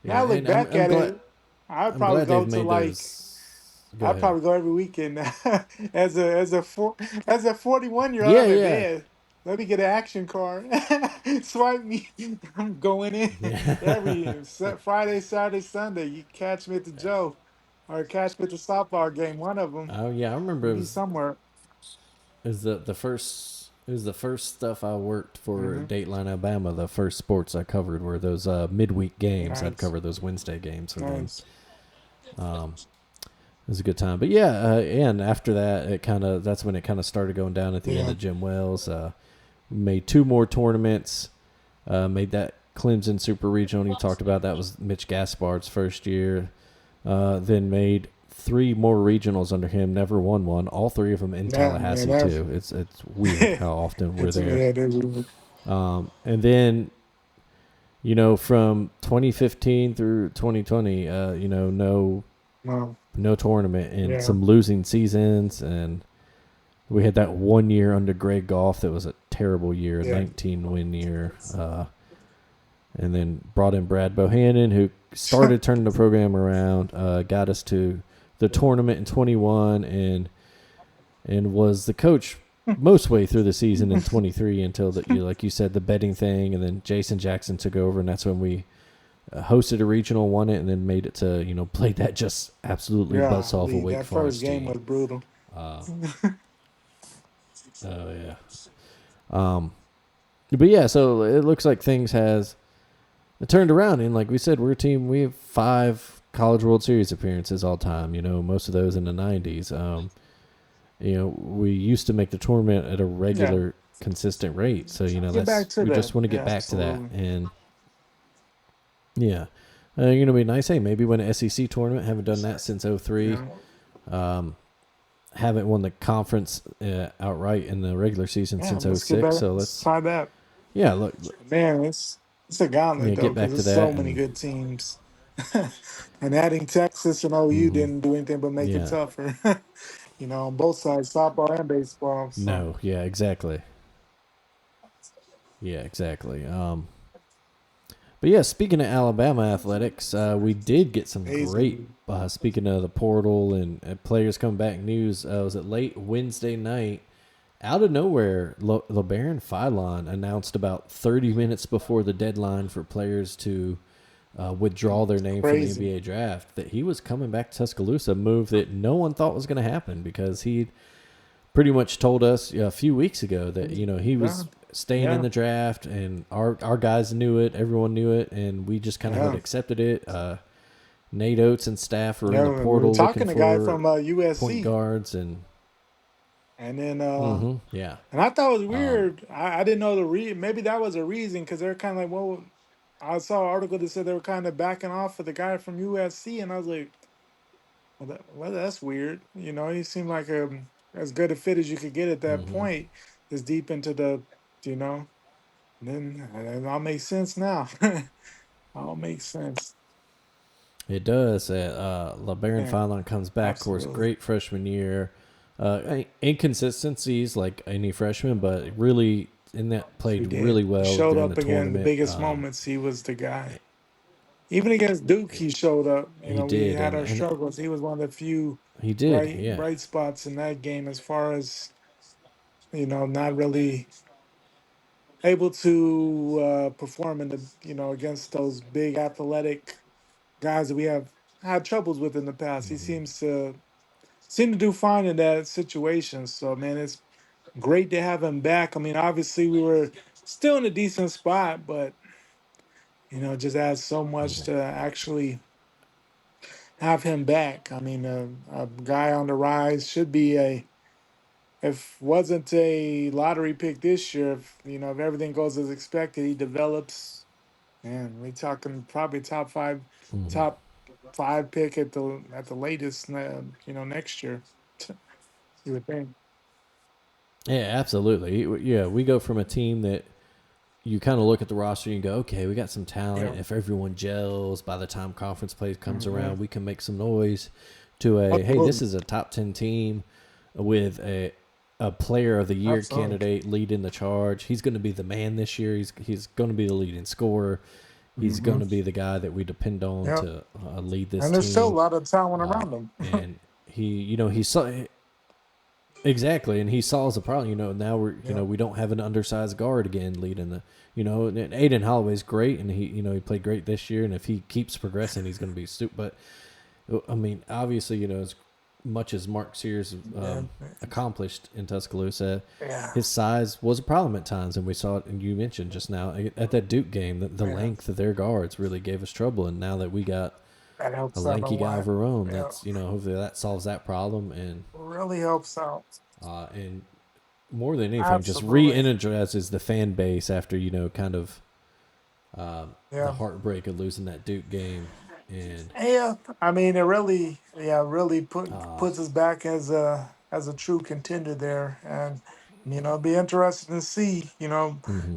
Speaker 3: Now I look
Speaker 2: and I'm
Speaker 3: back
Speaker 2: I'm
Speaker 3: at
Speaker 2: glad
Speaker 3: it, I'd
Speaker 2: I'm
Speaker 3: probably
Speaker 2: glad
Speaker 3: go
Speaker 2: they've
Speaker 3: to
Speaker 2: made
Speaker 3: like
Speaker 2: those. Go
Speaker 3: I'd
Speaker 2: ahead.
Speaker 3: probably go every weekend as a 41-year old.
Speaker 2: Yeah,
Speaker 3: I'm like,
Speaker 2: yeah,
Speaker 3: man, let me get an action card, swipe me. I'm going in
Speaker 2: yeah.
Speaker 3: Friday, Saturday, Sunday. You catch me at the Joe, or catch me at the softball game. One of them.
Speaker 2: Oh yeah, I remember
Speaker 3: We'll be somewhere.
Speaker 2: the first it was the first stuff I worked for
Speaker 3: Hmm.
Speaker 2: Dateline, Alabama. The first sports I covered were those midweek games. I'd
Speaker 3: Nice,
Speaker 2: cover those Wednesday games, and then
Speaker 3: nice.
Speaker 2: um, it was a good time. But yeah, and after that, that's when it kind of started going down at the end
Speaker 3: Yeah,
Speaker 2: of Jim Wells. Made two more tournaments. Made that Clemson Super Regional you talked about. That was Mitch Gaspard's first year. Then made three more regionals under him. Never won one. All three of them in
Speaker 3: yeah,
Speaker 2: Tallahassee too. It's weird how often we're
Speaker 3: it's
Speaker 2: there.
Speaker 3: yeah, they,
Speaker 2: And then from 2015 through 2020,
Speaker 3: no,
Speaker 2: no tournament and
Speaker 3: yeah,
Speaker 2: some losing seasons, and we had that 1 year under Greg Goff that was a terrible year, a
Speaker 3: yeah.
Speaker 2: 19 win year. And then brought in Brad Bohannon, who started turning the program around, got us to the tournament in 21, and was the coach most way through the season in 23 until like you said, the betting thing, and then Jason Jackson took over, and that's when we hosted a regional, won it, and then made it to played that just absolutely
Speaker 3: Yeah,
Speaker 2: butts off a Wake
Speaker 3: that first
Speaker 2: Forest
Speaker 3: game
Speaker 2: team.
Speaker 3: was brutal.
Speaker 2: Uh, oh yeah. Um, but yeah, so it looks like things has it turned around, and like we said, we're a team. We have 5 College World Series appearances all time. Most of those in the '90s. We used to make the tournament at a
Speaker 3: Yeah,
Speaker 2: regular, consistent rate. So
Speaker 3: get back to
Speaker 2: we
Speaker 3: that.
Speaker 2: just want to get
Speaker 3: Yeah,
Speaker 2: back to that,
Speaker 3: absolutely.
Speaker 2: and yeah. You know, be nice. Hey, maybe win an SEC tournament. Haven't done that since '03. Haven't won the conference outright in the regular season
Speaker 3: Yeah,
Speaker 2: since
Speaker 3: let's get
Speaker 2: '06.
Speaker 3: back.
Speaker 2: So
Speaker 3: Let's
Speaker 2: let's,
Speaker 3: try that.
Speaker 2: yeah, look,
Speaker 3: Man, it's a
Speaker 2: yeah,
Speaker 3: gauntlet though
Speaker 2: get
Speaker 3: because
Speaker 2: back to
Speaker 3: there's so
Speaker 2: that.
Speaker 3: many
Speaker 2: And
Speaker 3: good teams, and adding Texas and OU didn't do anything but make it
Speaker 2: yeah,
Speaker 3: tougher. On both sides, softball and baseball. So
Speaker 2: no, yeah, exactly. Yeah, exactly. But yeah, speaking of Alabama athletics, we did get some great.
Speaker 3: amazing,
Speaker 2: Speaking of the portal and players coming back news, was it late Wednesday night? Out of nowhere, LeBaron Philon announced about 30 minutes before the deadline for players to withdraw their name from the
Speaker 3: crazy.
Speaker 2: NBA draft that he was coming back to Tuscaloosa, a move that no one thought was going to happen because he pretty much told us a few weeks ago that he
Speaker 3: Yeah,
Speaker 2: was staying in
Speaker 3: yeah,
Speaker 2: the draft, and our guys knew it, everyone knew it, and we just kind of had
Speaker 3: yeah.
Speaker 2: accepted it. Nate Oates and staff are in
Speaker 3: Yeah,
Speaker 2: the
Speaker 3: we were
Speaker 2: portal looking
Speaker 3: talking to a guy
Speaker 2: for
Speaker 3: from
Speaker 2: point
Speaker 3: USC,
Speaker 2: guards, and
Speaker 3: and then
Speaker 2: yeah,
Speaker 3: and I thought it was weird. I didn't know the maybe that was a reason because they're kind of like, well, I saw an article that said they were kind of backing off for the guy from USC, and I was like, that's weird. He seemed like as good a fit as you could get at that point, this deep into the, you know. And then it all makes sense now. All makes sense.
Speaker 2: it does. LeBaron
Speaker 3: Yeah,
Speaker 2: Philon comes back, of course,
Speaker 3: absolutely.
Speaker 2: great freshman year. Inconsistencies like any freshman, but really in that
Speaker 3: He
Speaker 2: played
Speaker 3: did.
Speaker 2: really
Speaker 3: He
Speaker 2: well
Speaker 3: showed
Speaker 2: during the
Speaker 3: up again. The
Speaker 2: tournament.
Speaker 3: biggest moments, he was the guy. Even against Duke, he showed up.
Speaker 2: He
Speaker 3: We
Speaker 2: did,
Speaker 3: had our
Speaker 2: and
Speaker 3: struggles. He was one of the few
Speaker 2: he did,
Speaker 3: bright
Speaker 2: yeah.
Speaker 3: bright spots in that game as far as, not really able to perform in the, against those big athletic guys that we have had troubles with in the past. He seem to do fine in that situation. So man, it's great to have him back. I mean, obviously we were still in a decent spot, but just adds so much to actually have him back. I mean, a guy on the rise should be if wasn't a lottery pick this year, if everything goes as expected, he develops. Man, we talking probably top 5 pick at the latest. Next year. You would think.
Speaker 2: Yeah, absolutely. Yeah, we go from a team that you kind of look at the roster and you go, okay, we got some
Speaker 3: Yeah.
Speaker 2: talent. If everyone gels by the time conference play comes
Speaker 3: Hmm.
Speaker 2: around, we can make some noise. To a hey, this
Speaker 3: Absolutely.
Speaker 2: is a top 10 team with a player of the year
Speaker 3: Absolutely.
Speaker 2: candidate leading the charge. He's going to be the man this year. He's going to be the leading scorer. He's going
Speaker 3: Hmm.
Speaker 2: to be the guy that we depend on
Speaker 3: Yep.
Speaker 2: to lead this
Speaker 3: And there's still a
Speaker 2: team.
Speaker 3: lot of talent around him.
Speaker 2: And he saw exactly, and he solves the problem. Now
Speaker 3: Yeah.
Speaker 2: we don't have an undersized guard again leading the. And Aiden Holloway's great, and he played great this year. And if he keeps progressing, he's going to be super. But I mean, obviously, as much as Mark Sears
Speaker 3: Yeah.
Speaker 2: accomplished in Tuscaloosa,
Speaker 3: Yeah.
Speaker 2: his size was a problem at times, and we saw it. And you mentioned just now at that Duke game that the
Speaker 3: Yeah.
Speaker 2: length of their guards really gave us trouble. And now that we got
Speaker 3: That
Speaker 2: a
Speaker 3: helps out a
Speaker 2: lanky guy
Speaker 3: lot.
Speaker 2: of our own,
Speaker 3: Yeah.
Speaker 2: that's hopefully that solves that problem.
Speaker 3: Really helps out.
Speaker 2: And more than anything, just
Speaker 3: Absolutely.
Speaker 2: re-energizes the fan base after kind of the
Speaker 3: Yeah.
Speaker 2: heartbreak of losing that Duke game. And
Speaker 3: Yeah, I mean, it really puts us back as a true contender there, and it'll be interesting to see,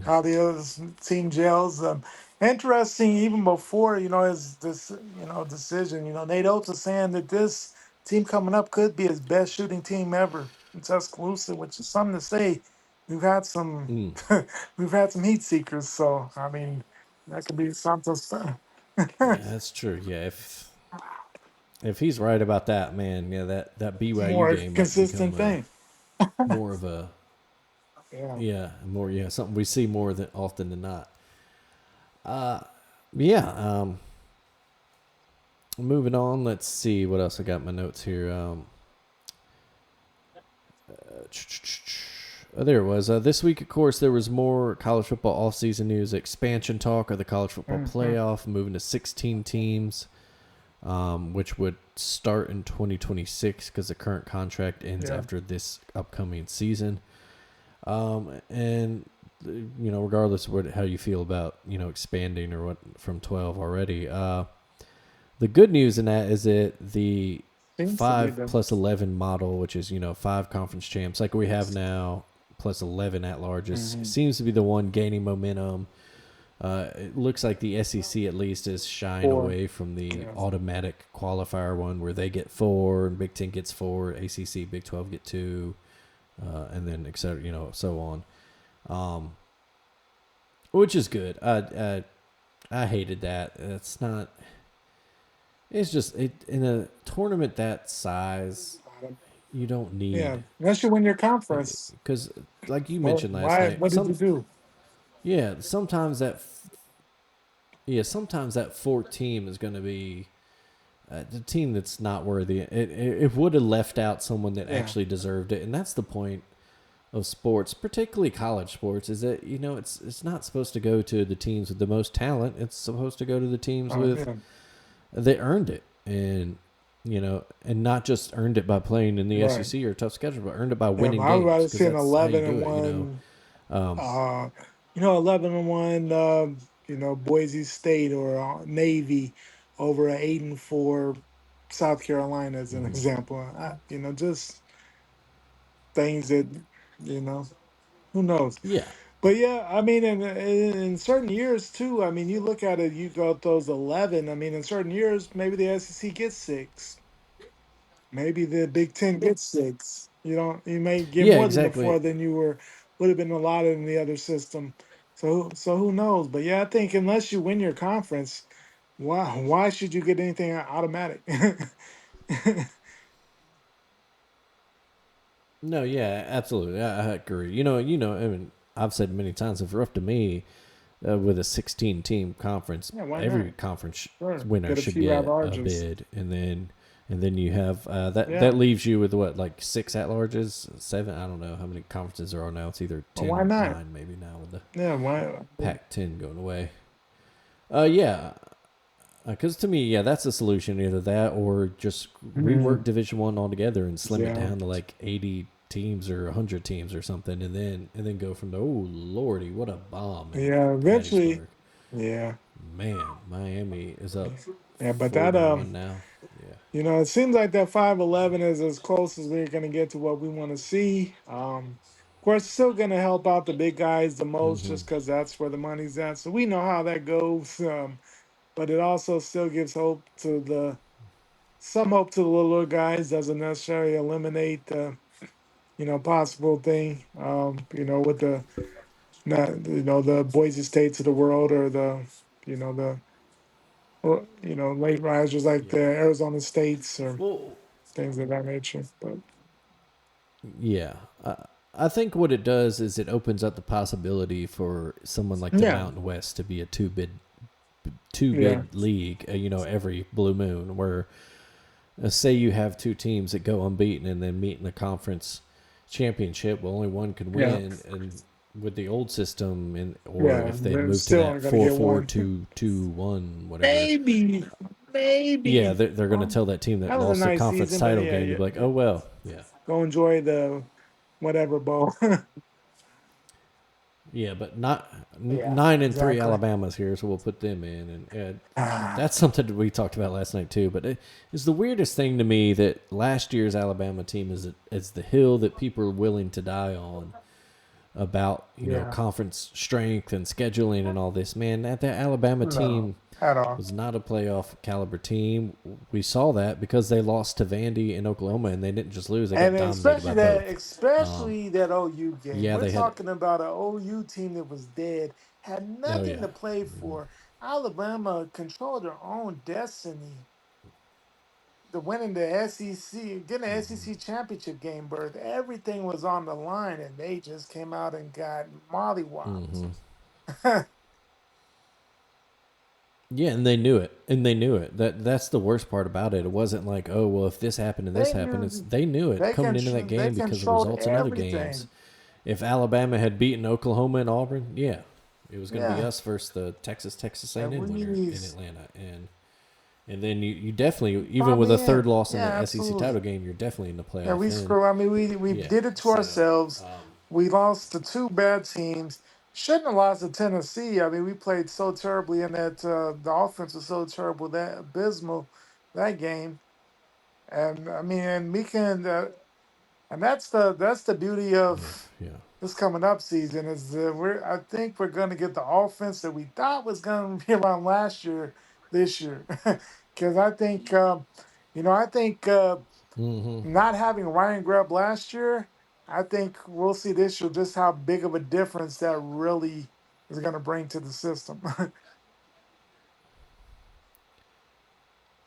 Speaker 3: how the other team gels. Interesting even before his decision. Nate Oates is saying that this team coming up could be his best shooting team ever in Tuscaloosa, which is something to say. We've had some we've had some heat seekers, so I mean that could be something.
Speaker 2: yeah, that's true. Yeah, if he's right about that, man, yeah, that BYU
Speaker 3: More
Speaker 2: game might become
Speaker 3: consistent thing.
Speaker 2: more of a
Speaker 3: Yeah.
Speaker 2: something we see more than often than not. Yeah. Moving on. Let's see what else I got in my notes here. There it was. This week, of course, there was more college football offseason news, expansion talk of the college football
Speaker 3: Hmm.
Speaker 2: playoff, moving to 16 teams, which would start in 2026 because the current contract ends
Speaker 3: Yeah.
Speaker 2: after this upcoming season. And regardless of how you feel about expanding or what from 12 already, The good news in that is that the
Speaker 3: Seems to be
Speaker 2: 5
Speaker 3: the.
Speaker 2: plus 11 model, which is 5 conference champs like we have now, plus 11 at larges,
Speaker 3: Mhm.
Speaker 2: seems to be the one gaining momentum. It looks like the SEC at least is shying
Speaker 3: 4.
Speaker 2: away from the
Speaker 3: Yeah.
Speaker 2: automatic qualifier one where they get 4 and Big Ten gets 4, ACC, Big 12 get 2, and then et cetera, so on. Which is good. I hated that. It's not. It's just in a tournament that size, you don't
Speaker 3: Yeah.
Speaker 2: need
Speaker 3: Unless you win your conference.
Speaker 2: because like you
Speaker 3: Well,
Speaker 2: mentioned last
Speaker 3: why?
Speaker 2: night,
Speaker 3: What did you do?
Speaker 2: yeah, sometimes that fourth team is going to be the team that's not worthy. It would have left out someone that
Speaker 3: Yeah.
Speaker 2: actually deserved it, and that's the point of sports, particularly college sports, is that it's not supposed to go to the teams with the most talent. It's supposed to go to the teams with
Speaker 3: Yeah.
Speaker 2: they earned it, and not just earned it by playing in the
Speaker 3: Right.
Speaker 2: SEC or a tough schedule, but earned it by
Speaker 3: Yeah. But
Speaker 2: winning
Speaker 3: I would
Speaker 2: games
Speaker 3: rather
Speaker 2: because
Speaker 3: see an
Speaker 2: that's how you
Speaker 3: 11
Speaker 2: do
Speaker 3: and
Speaker 2: it.
Speaker 3: one.
Speaker 2: Um,
Speaker 3: 11 and 1. Boise State or Navy over a 8-4 South Carolina as an example. Just things that you know. Who knows?
Speaker 2: yeah,
Speaker 3: But yeah, I mean, in certain years too. I mean, you look at it, you got those 11. I mean, in certain years, maybe the SEC gets 6. Maybe the Big Ten gets 6. You may get
Speaker 2: yeah,
Speaker 3: more than the
Speaker 2: exactly.
Speaker 3: 4 than you would have been allotted in the other system. So who knows? But yeah, I think unless you win your conference, why should you get anything automatic?
Speaker 2: No, yeah, absolutely. I agree. I mean, I've said many times, if it were up to me, with a 16-team conference,
Speaker 3: Yeah, why not?
Speaker 2: every conference
Speaker 3: Sure,
Speaker 2: winner
Speaker 3: get a
Speaker 2: should
Speaker 3: few at
Speaker 2: get a
Speaker 3: larges.
Speaker 2: bid, and then you have that
Speaker 3: Yeah,
Speaker 2: leaves you with what, like 6 at larges, 7. I don't know how many conferences there are now. It's either
Speaker 3: well,
Speaker 2: 10
Speaker 3: why
Speaker 2: or
Speaker 3: not?
Speaker 2: 9, maybe now with the
Speaker 3: Yeah, why?
Speaker 2: Pac-10 going away. Yeah, because to me, yeah, that's the solution. Either that or just
Speaker 3: Mhm.
Speaker 2: rework Division One altogether and slim it
Speaker 3: Yeah,
Speaker 2: down to like 80 teams or 100 teams or something, and then go from there. Oh lordy, what a bomb in
Speaker 3: yeah. Eventually,
Speaker 2: Hattiesburg!
Speaker 3: yeah,
Speaker 2: Man, Miami is up
Speaker 3: yeah. But
Speaker 2: four
Speaker 3: that
Speaker 2: to one now. Yeah.
Speaker 3: it seems like that 5-11 is as close as we're gonna get to what we want to see. Of course, it's still gonna help out the big guys the most,
Speaker 2: Mm-hmm.
Speaker 3: just because that's where the money's at. So we know how that goes. But it also still gives hope to the some hope to the little guys. Doesn't necessarily eliminate the possible thing. With the not the Boise States of the world or the the late risers like
Speaker 2: Yeah.
Speaker 3: the Arizona States or
Speaker 2: Well,
Speaker 3: things of that nature. But
Speaker 2: yeah. I think what it does is it opens up the possibility for someone like the
Speaker 3: yeah,
Speaker 2: Mountain West to be a two
Speaker 3: yeah,
Speaker 2: bid league. Every blue moon where say you have two teams that go unbeaten and then meet in the conference championship. Well, only one can
Speaker 3: yeah,
Speaker 2: win, and with the old system, or
Speaker 3: yeah.
Speaker 2: if they
Speaker 3: They're
Speaker 2: move to
Speaker 3: still
Speaker 2: that
Speaker 3: only gonna
Speaker 2: four
Speaker 3: get
Speaker 2: four
Speaker 3: one.
Speaker 2: two two one whatever.
Speaker 3: Maybe,
Speaker 2: Yeah,
Speaker 3: maybe.
Speaker 2: they're going to
Speaker 3: Well,
Speaker 2: tell that team that
Speaker 3: that was a
Speaker 2: lost the
Speaker 3: nice
Speaker 2: conference
Speaker 3: season, but
Speaker 2: title
Speaker 3: yeah,
Speaker 2: game to
Speaker 3: yeah,
Speaker 2: be like,
Speaker 3: yeah.
Speaker 2: oh well, yeah,
Speaker 3: Go enjoy the whatever bowl.
Speaker 2: yeah, but not
Speaker 3: Yeah,
Speaker 2: 9-3
Speaker 3: exactly.
Speaker 2: Alabama's here, so we'll put them in, and
Speaker 3: Ah,
Speaker 2: that's something that we talked about last night too. But it's the weirdest thing to me that last year's Alabama team is the hill that people are willing to die on about
Speaker 3: yeah.
Speaker 2: conference strength and scheduling and all this. Man, that Alabama
Speaker 3: No,
Speaker 2: team
Speaker 3: at all.
Speaker 2: was not a playoff caliber team. We saw that because they lost to Vandy in Oklahoma, and they didn't just lose; they
Speaker 3: And
Speaker 2: got dominated by both. Um,
Speaker 3: especially that OU game.
Speaker 2: yeah,
Speaker 3: We're
Speaker 2: they had.
Speaker 3: talking about an OU team that was dead, had
Speaker 2: Oh
Speaker 3: nothing
Speaker 2: yeah,
Speaker 3: to play for. Alabama controlled their own destiny. The winning the SEC, getting the SEC championship game berth, everything was on the line, and they just came out and got mollywopped.
Speaker 2: mm-hmm. Yeah, and they knew it, That's the worst part about it. It wasn't like, oh well, if this happened and this
Speaker 3: They
Speaker 2: happened. It's
Speaker 3: knew
Speaker 2: they knew it
Speaker 3: they
Speaker 2: coming into that
Speaker 3: they
Speaker 2: game because of
Speaker 3: controlled
Speaker 2: results in other games.
Speaker 3: everything.
Speaker 2: If Alabama had beaten Oklahoma and Auburn, yeah, it was going to be
Speaker 3: Yeah,
Speaker 2: us versus the Texas
Speaker 3: and
Speaker 2: A&M winner
Speaker 3: we.
Speaker 2: in Atlanta, and then you definitely, even with
Speaker 3: Probably
Speaker 2: a third
Speaker 3: in.
Speaker 2: loss in
Speaker 3: Yeah,
Speaker 2: the SEC title
Speaker 3: absolutely.
Speaker 2: game, you're definitely in the
Speaker 3: Yeah,
Speaker 2: playoff
Speaker 3: we
Speaker 2: then.
Speaker 3: screw. I mean, we
Speaker 2: Yeah,
Speaker 3: did it to
Speaker 2: so
Speaker 3: ourselves. We lost to two bad teams. shouldn't have lost to Tennessee. I mean, we played so terribly in that. The offense was so terrible, that abysmal that game. And I mean, and we can, and that's the beauty
Speaker 2: Yeah,
Speaker 3: of
Speaker 2: yeah.
Speaker 3: this coming up season is I think we're going to get the offense that we thought was going to be around last year this year, because I think I think
Speaker 2: Mm-hmm.
Speaker 3: not having Ryan Grubb last year, I think we'll see this year just how big of a difference that really is going to bring to the system.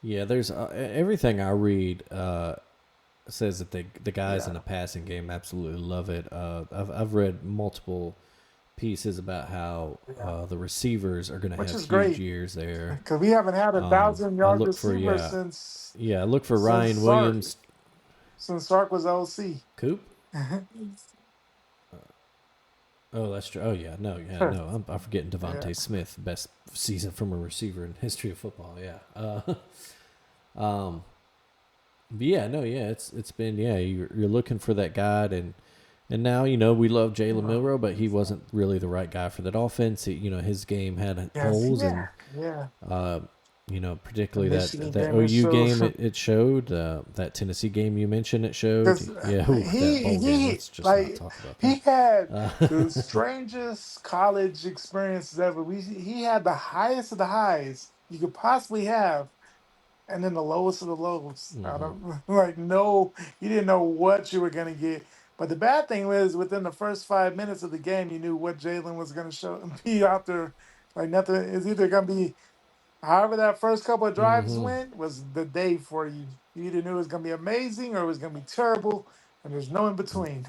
Speaker 2: Yeah, there's everything I read says that the guys in
Speaker 3: Yeah,
Speaker 2: the passing game absolutely love it. I've read multiple pieces about how
Speaker 3: yeah,
Speaker 2: the receivers are going to
Speaker 3: which
Speaker 2: have
Speaker 3: is
Speaker 2: huge
Speaker 3: great
Speaker 2: years there.
Speaker 3: because we haven't had a thousand
Speaker 2: I
Speaker 3: yard
Speaker 2: look for
Speaker 3: receiver
Speaker 2: yeah, I look for
Speaker 3: since
Speaker 2: Ryan
Speaker 3: Sark
Speaker 2: Williams.
Speaker 3: since Sark was OC.
Speaker 2: Coop. Oh, that's true. Oh yeah, no, yeah, no. I'm forgetting
Speaker 3: Yeah.
Speaker 2: Devontae Smith, best season from a receiver in history of football. Yeah. Um, but yeah, no, yeah. It's been yeah. You're looking for that guy, and now we love Jalen Milrow, but he wasn't really the right guy for that offense. His game had
Speaker 3: Yes,
Speaker 2: holes,
Speaker 3: yeah,
Speaker 2: and
Speaker 3: yeah.
Speaker 2: uh,
Speaker 3: The
Speaker 2: particularly
Speaker 3: Michigan
Speaker 2: that
Speaker 3: game it
Speaker 2: OU
Speaker 3: showed
Speaker 2: game it showed. That Tennessee game you mentioned it showed.
Speaker 3: because
Speaker 2: Yeah, ooh, that bowl game.
Speaker 3: he
Speaker 2: Let's just not
Speaker 3: like
Speaker 2: talk about
Speaker 3: he
Speaker 2: that.
Speaker 3: had
Speaker 2: Uh,
Speaker 3: the strangest college experiences ever. He had the highest of the highs you could possibly have, and then the lowest of the lows. Out
Speaker 2: mhm.
Speaker 3: of like no, you didn't know what you were gonna get. But the bad thing was within the first 5 minutes of the game, you knew what Jalen was gonna show be out there. Like nothing is either gonna be. However, that first couple of drives
Speaker 2: Mm-hmm.
Speaker 3: went was the day for you. You either knew it was going to be amazing or it was going to be terrible, and there's no in between.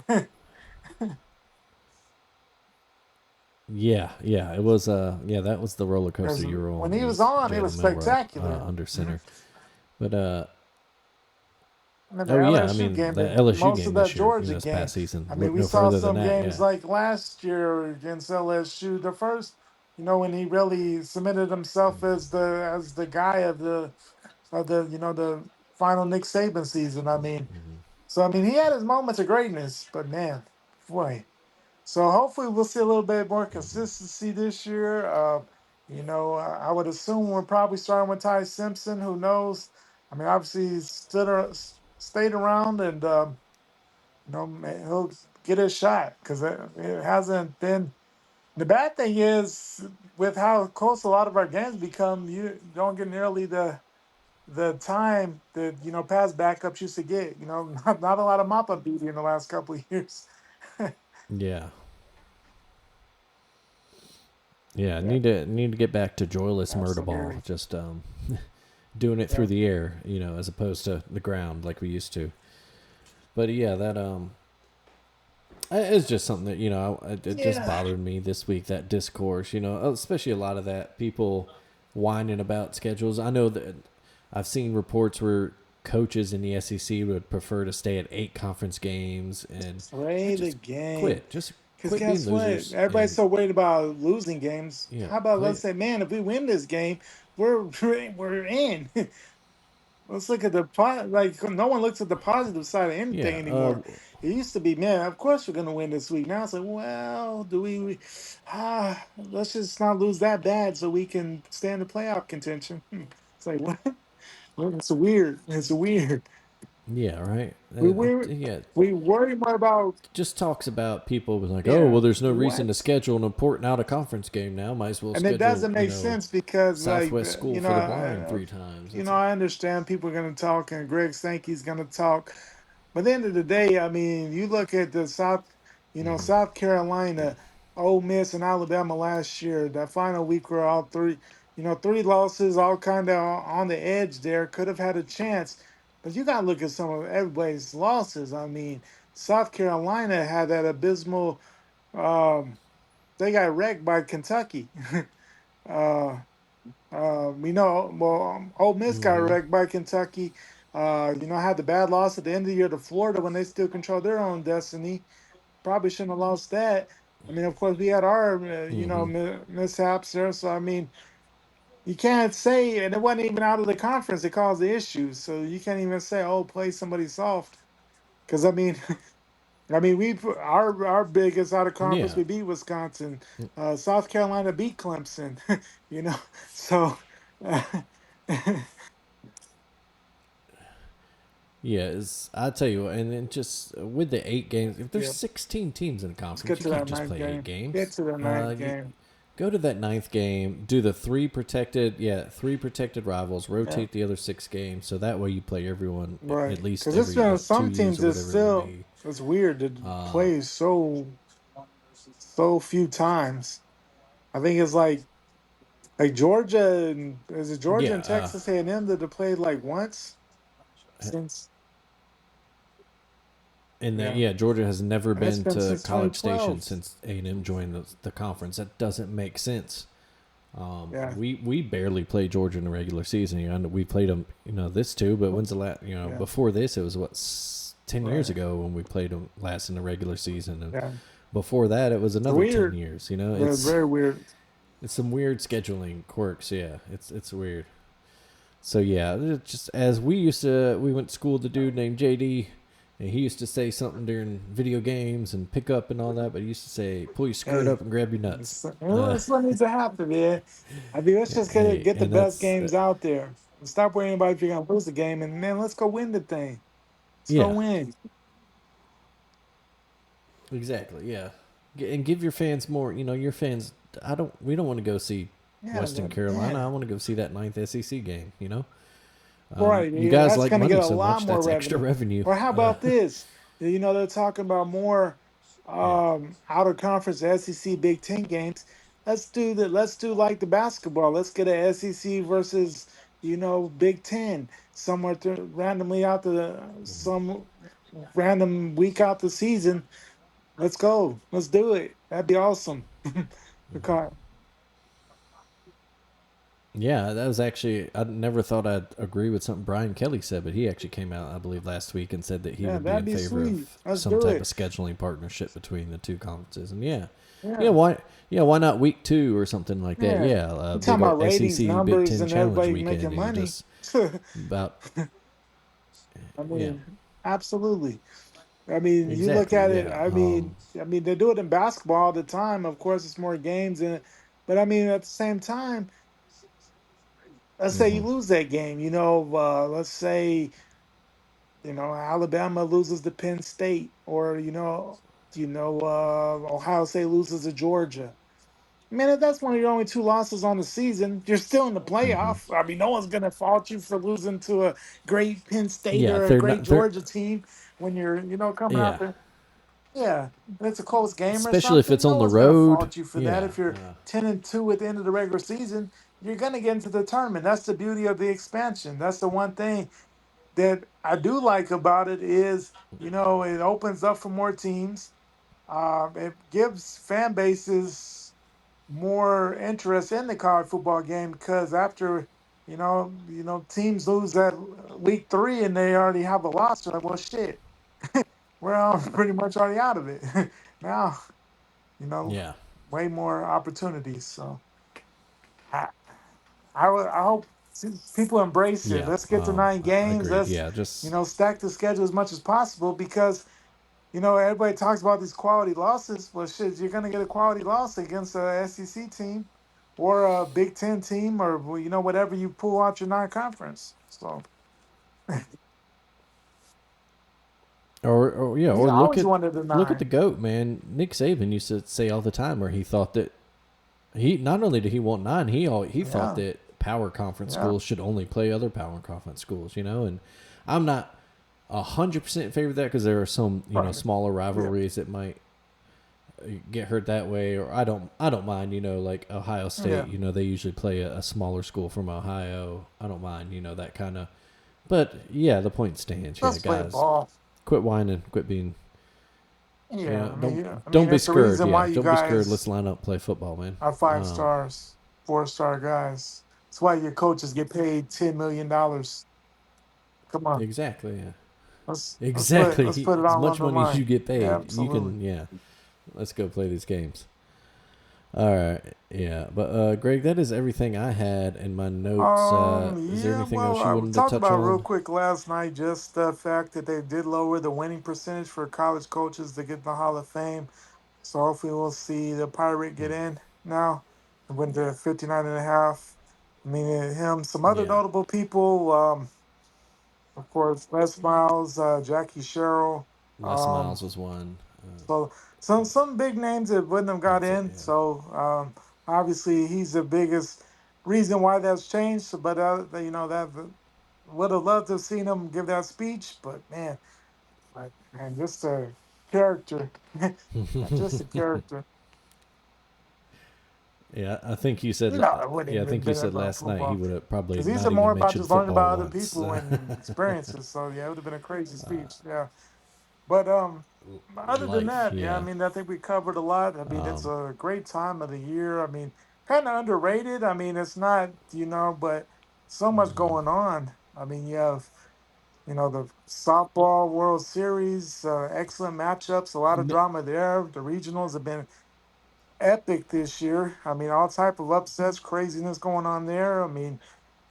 Speaker 2: Yeah, yeah. It was yeah, that was the roller coaster
Speaker 3: Because
Speaker 2: you were
Speaker 3: when
Speaker 2: on
Speaker 3: he was
Speaker 2: was
Speaker 3: on, it was
Speaker 2: Jalen Milrow
Speaker 3: spectacular.
Speaker 2: under
Speaker 3: Mhm.
Speaker 2: center. But
Speaker 3: And then the
Speaker 2: oh yeah, I
Speaker 3: LSU
Speaker 2: mean
Speaker 3: game,
Speaker 2: the LSU
Speaker 3: most of
Speaker 2: game this
Speaker 3: that
Speaker 2: year,
Speaker 3: Georgia
Speaker 2: this
Speaker 3: game.
Speaker 2: past season.
Speaker 3: I mean,
Speaker 2: Look
Speaker 3: we
Speaker 2: no
Speaker 3: saw
Speaker 2: further than
Speaker 3: some
Speaker 2: that,
Speaker 3: games
Speaker 2: yeah.
Speaker 3: like last year against LSU. The first, when he really cemented himself as the guy of the the final Nick Saban season. I mean, so I mean he had his moments of greatness, but man, boy. So hopefully we'll see a little bit more consistency this year. I would assume we're probably starting with Ty Simpson. Who knows? I mean, obviously he's stayed around, and he'll get his shot because it hasn't been. The bad thing is with how close a lot of our games become, you don't get nearly the time that past backups used to get. Not a lot of mop up duty in the last couple of years.
Speaker 2: Yeah. Yeah,
Speaker 3: Yeah,
Speaker 2: need to get back to joyless murder ball,
Speaker 3: absolutely.
Speaker 2: just doing it through
Speaker 3: Yeah.
Speaker 2: the air, as opposed to the ground like we used to. But yeah, that it's just something that it just
Speaker 3: Yeah.
Speaker 2: bothered me this week, that discourse, especially a lot of that people whining about schedules. I know that I've seen reports where coaches in the SEC would prefer to stay at 8 conference games, and
Speaker 3: Play the
Speaker 2: just
Speaker 3: game.
Speaker 2: just
Speaker 3: Because
Speaker 2: quit being
Speaker 3: guess what?
Speaker 2: losers,
Speaker 3: Everybody's
Speaker 2: and
Speaker 3: so worried about losing games.
Speaker 2: yeah,
Speaker 3: How about
Speaker 2: play
Speaker 3: let's
Speaker 2: it.
Speaker 3: say, man, if we win this game, we're in. Let's look at like no one looks at the positive side of anything
Speaker 2: Yeah,
Speaker 3: anymore. It used to be, man, of course we're gonna win this week. Now it's like, well, do let's just not lose that bad so we can stay in the playoff contention. It's like what? Well, it's weird. It's weird.
Speaker 2: yeah, right.
Speaker 3: We we worry more about
Speaker 2: Just talks about people was like, oh,
Speaker 3: yeah,
Speaker 2: well, there's no reason to
Speaker 3: what?
Speaker 2: schedule an important out of conference game now. Might as well
Speaker 3: And it
Speaker 2: schedule,
Speaker 3: doesn't make sense because like
Speaker 2: Southwest School for the Blind 3 times. It's like,
Speaker 3: I understand people are going to talk and Greg Sankey's going to talk, but at the end of the day, I mean, you look at the South Carolina, Ole Miss, and Alabama last year. That final week were all three losses, all kind of on the edge. There could have had a chance, but you got to look at some of everybody's losses. I mean, South Carolina had that abysmal. Um, they got wrecked by Kentucky. uh, Ole Miss got
Speaker 2: mm-hmm,
Speaker 3: wrecked by Kentucky. Had the bad loss at the end of the year to Florida when they still control their own destiny. Probably shouldn't have lost that. I mean, of course, we had our,
Speaker 2: mm-hmm.
Speaker 3: mishaps there. So, I mean, you can't say, and it wasn't even out of the conference that caused the issues. So you can't even say, oh, play somebody soft. Because, I mean, I mean, our biggest out of conference,
Speaker 2: Yeah.
Speaker 3: we beat Wisconsin. South Carolina beat Clemson. You know, so uh,
Speaker 2: Yeah, I tell you what, and then just with the 8 games, if there's
Speaker 3: yeah.
Speaker 2: 16 teams in a
Speaker 3: Let's
Speaker 2: conference,
Speaker 3: get
Speaker 2: you
Speaker 3: to that
Speaker 2: can't just
Speaker 3: ninth
Speaker 2: play eight
Speaker 3: game. Get
Speaker 2: games.
Speaker 3: to the ninth game.
Speaker 2: Go to that ninth game, do the three protected rivals,
Speaker 3: Yeah,
Speaker 2: rotate the other 6 games, so that way you play everyone
Speaker 3: right.
Speaker 2: at least
Speaker 3: Because it's
Speaker 2: every
Speaker 3: been
Speaker 2: what, two
Speaker 3: some
Speaker 2: years
Speaker 3: teams
Speaker 2: or
Speaker 3: it's
Speaker 2: whatever it would
Speaker 3: still
Speaker 2: be.
Speaker 3: it's weird to play so few times. I think it's like Georgia and is it Georgia
Speaker 2: Yeah,
Speaker 3: and Texas A&M that have played like once since
Speaker 2: and
Speaker 3: yeah.
Speaker 2: yeah, Georgia has never
Speaker 3: And it's
Speaker 2: been
Speaker 3: been
Speaker 2: to
Speaker 3: since
Speaker 2: College Station
Speaker 3: 2012.
Speaker 2: since A&M joined the conference. That doesn't make sense.
Speaker 3: Yeah,
Speaker 2: We barely play Georgia in the regular season. We played them, this too. But when's the last?
Speaker 3: yeah,
Speaker 2: Before this, it was 10 years
Speaker 3: right.
Speaker 2: ago when we played them last in the regular season, and
Speaker 3: Yeah,
Speaker 2: before that, it was
Speaker 3: it's
Speaker 2: another 10
Speaker 3: weird.
Speaker 2: years.
Speaker 3: Yeah, very weird.
Speaker 2: It's some weird scheduling quirks. Yeah, it's weird. So yeah, just as we went to school with a dude named JD, and he used to say something during video games and pick up and all that. But he used to say, "Pull your skirt
Speaker 3: Hey,
Speaker 2: up and grab your nuts." Uh,
Speaker 3: that's what needs to happen, man. I mean, let's just
Speaker 2: hey,
Speaker 3: get the
Speaker 2: and
Speaker 3: best
Speaker 2: that's
Speaker 3: games out there. Stop worrying about if you're gonna lose the game, and man, let's go win the thing. Let's go
Speaker 2: yeah.
Speaker 3: win.
Speaker 2: Exactly. Yeah, and give your fans more. Your fans. I don't. We don't want to go see
Speaker 3: Yeah,
Speaker 2: Western Carolina.
Speaker 3: yeah.
Speaker 2: I want to go see that ninth SEC game.
Speaker 3: Right.
Speaker 2: You
Speaker 3: Yeah,
Speaker 2: guys
Speaker 3: that's
Speaker 2: like
Speaker 3: going to get
Speaker 2: money
Speaker 3: a
Speaker 2: so
Speaker 3: lot
Speaker 2: much.
Speaker 3: more
Speaker 2: That's extra
Speaker 3: revenue.
Speaker 2: revenue.
Speaker 3: Or how about this? They're talking about more
Speaker 2: Yeah.
Speaker 3: out of conference SEC Big Ten games. Let's do that. Let's do like the basketball. Let's get a SEC versus Big Ten somewhere randomly out the some random week out the season. Let's go. Let's do it. That'd be awesome. Because
Speaker 2: Yeah, that was actually. I never thought I'd agree with something Brian Kelly said, but he actually came out, I believe, last week and said that he
Speaker 3: yeah,
Speaker 2: would be
Speaker 3: that'd
Speaker 2: in
Speaker 3: be
Speaker 2: favor of
Speaker 3: sweet. Let's
Speaker 2: some
Speaker 3: do
Speaker 2: type of
Speaker 3: it.
Speaker 2: scheduling partnership between the two conferences. And yeah, yeah,
Speaker 3: Yeah.
Speaker 2: why? Yeah, why not week 2 or something like that?
Speaker 3: Yeah.
Speaker 2: Yeah,
Speaker 3: You
Speaker 2: big
Speaker 3: talking
Speaker 2: old
Speaker 3: about ratings,
Speaker 2: SEC Big
Speaker 3: numbers,
Speaker 2: Ten
Speaker 3: and
Speaker 2: Challenge
Speaker 3: everybody making
Speaker 2: weekend, and you
Speaker 3: money.
Speaker 2: just about
Speaker 3: I
Speaker 2: yeah,
Speaker 3: mean, absolutely. I mean, you look
Speaker 2: exactly,
Speaker 3: at it.
Speaker 2: yeah.
Speaker 3: I mean, they do it in basketball all the time. Of course, it's more games in it, but I mean, at the same time, let's say you
Speaker 2: Mm-hmm.
Speaker 3: lose that game. Let's say Alabama loses to Penn State, or Ohio State loses to Georgia. Man, if that's one of your only two losses on the season, you're still in the
Speaker 2: Mm-hmm.
Speaker 3: playoff. I mean, no one's gonna fault you for losing to a great Penn State
Speaker 2: Yeah,
Speaker 3: or a
Speaker 2: they're
Speaker 3: great
Speaker 2: not. They're
Speaker 3: Georgia team when you're, coming out
Speaker 2: yeah,
Speaker 3: there. Yeah, if it's a close game or
Speaker 2: especially if
Speaker 3: something,
Speaker 2: it's
Speaker 3: no
Speaker 2: on the
Speaker 3: one's gonna
Speaker 2: road.
Speaker 3: fault you for that.
Speaker 2: Yeah,
Speaker 3: If you're 10-2 at the end of the regular season, you're gonna get into the tournament. That's the beauty of the expansion. That's the one thing that I do like about it is, it opens up for more teams. It gives fan bases more interest in the college football game because after teams lose that week 3 and they already have a loss, they're like, well, shit, we're pretty much already out of it now. You know,
Speaker 2: yeah,
Speaker 3: way more opportunities. So I I hope people embrace it.
Speaker 2: yeah.
Speaker 3: Let's get to 9 games.
Speaker 2: Agreed.
Speaker 3: Let's
Speaker 2: Yeah, just
Speaker 3: stack the schedule as much as possible because everybody talks about these quality losses. Well, shit, you're gonna get a quality loss against a SEC team or a Big Ten team or well, whatever you pull out your non-conference. So
Speaker 2: or yeah,
Speaker 3: he's
Speaker 2: or
Speaker 3: always wanted the
Speaker 2: look at the
Speaker 3: nine.
Speaker 2: goat, man. Nick Saban used to say all the time where he thought that he not only did he want 9, he thought
Speaker 3: Yeah,
Speaker 2: that power conference
Speaker 3: yeah,
Speaker 2: schools should only play other power conference schools. And I'm not 100% in favor of that because there are some
Speaker 3: right.
Speaker 2: smaller
Speaker 3: Yeah,
Speaker 2: rivalries that might get hurt that way. Or I don't mind. Like Ohio
Speaker 3: yeah.
Speaker 2: State. They usually play a smaller school from Ohio. I don't mind. That kind of. But yeah, the point stands. Yeah,
Speaker 3: Let's play
Speaker 2: guys,
Speaker 3: ball.
Speaker 2: quit whining, quit being.
Speaker 3: Yeah,
Speaker 2: Don't
Speaker 3: I mean,
Speaker 2: don't be
Speaker 3: it's the
Speaker 2: scared.
Speaker 3: reason
Speaker 2: Yeah,
Speaker 3: why you
Speaker 2: don't be scared. Let's
Speaker 3: guys
Speaker 2: line up, play football, man.
Speaker 3: are 5 stars, 4-star guys. That's why your coaches get paid $10 million. Come on,
Speaker 2: Exactly. Yeah.
Speaker 3: let's put
Speaker 2: Exactly.
Speaker 3: it
Speaker 2: As
Speaker 3: all on
Speaker 2: much
Speaker 3: the
Speaker 2: money as
Speaker 3: line.
Speaker 2: you get
Speaker 3: Yeah,
Speaker 2: paid, you
Speaker 3: absolutely.
Speaker 2: can. Yeah. Let's go play these games. All right. Yeah. But Greg, that is everything I had in my notes. Is there
Speaker 3: Yeah,
Speaker 2: anything
Speaker 3: well,
Speaker 2: else you
Speaker 3: I
Speaker 2: wanted to
Speaker 3: talked
Speaker 2: touch
Speaker 3: about real
Speaker 2: on?
Speaker 3: quick last night just the fact that they did lower the winning percentage for college coaches to get in the Hall of Fame. So hopefully we'll see the Pirate get in now. It went to 59 and a half. I mean, him, some other
Speaker 2: Yeah.
Speaker 3: notable people, of course, Les Miles, Jackie Sherrill.
Speaker 2: Les
Speaker 3: Um,
Speaker 2: Miles was one.
Speaker 3: so some big names that wouldn't have got
Speaker 2: That's it.
Speaker 3: in.
Speaker 2: Yeah.
Speaker 3: So obviously he's the biggest reason why that's changed. But that would have loved to have seen him give that speech. But man, just a character, just a character.
Speaker 2: Yeah, I think you said.
Speaker 3: It wouldn't
Speaker 2: Yeah, I
Speaker 3: even
Speaker 2: think you
Speaker 3: been
Speaker 2: said
Speaker 3: about
Speaker 2: last night he
Speaker 3: football
Speaker 2: would have probably
Speaker 3: because these
Speaker 2: not
Speaker 3: are more
Speaker 2: even
Speaker 3: about
Speaker 2: mentioned
Speaker 3: just learning
Speaker 2: football
Speaker 3: about other
Speaker 2: once.
Speaker 3: people and experiences. So yeah, it would have been a crazy speech. Yeah. But other than
Speaker 2: Life.
Speaker 3: that, yeah, I
Speaker 2: Yeah.
Speaker 3: mean, I think we covered a lot. I mean, it's
Speaker 2: Um,
Speaker 3: a great time of the year. I mean, kind of underrated. I mean, it's not, but so much going on. I mean, you have, the softball World Series, excellent matchups, a lot of drama there. The regionals have been epic this year. I mean, all type of upsets, craziness going on there. I mean,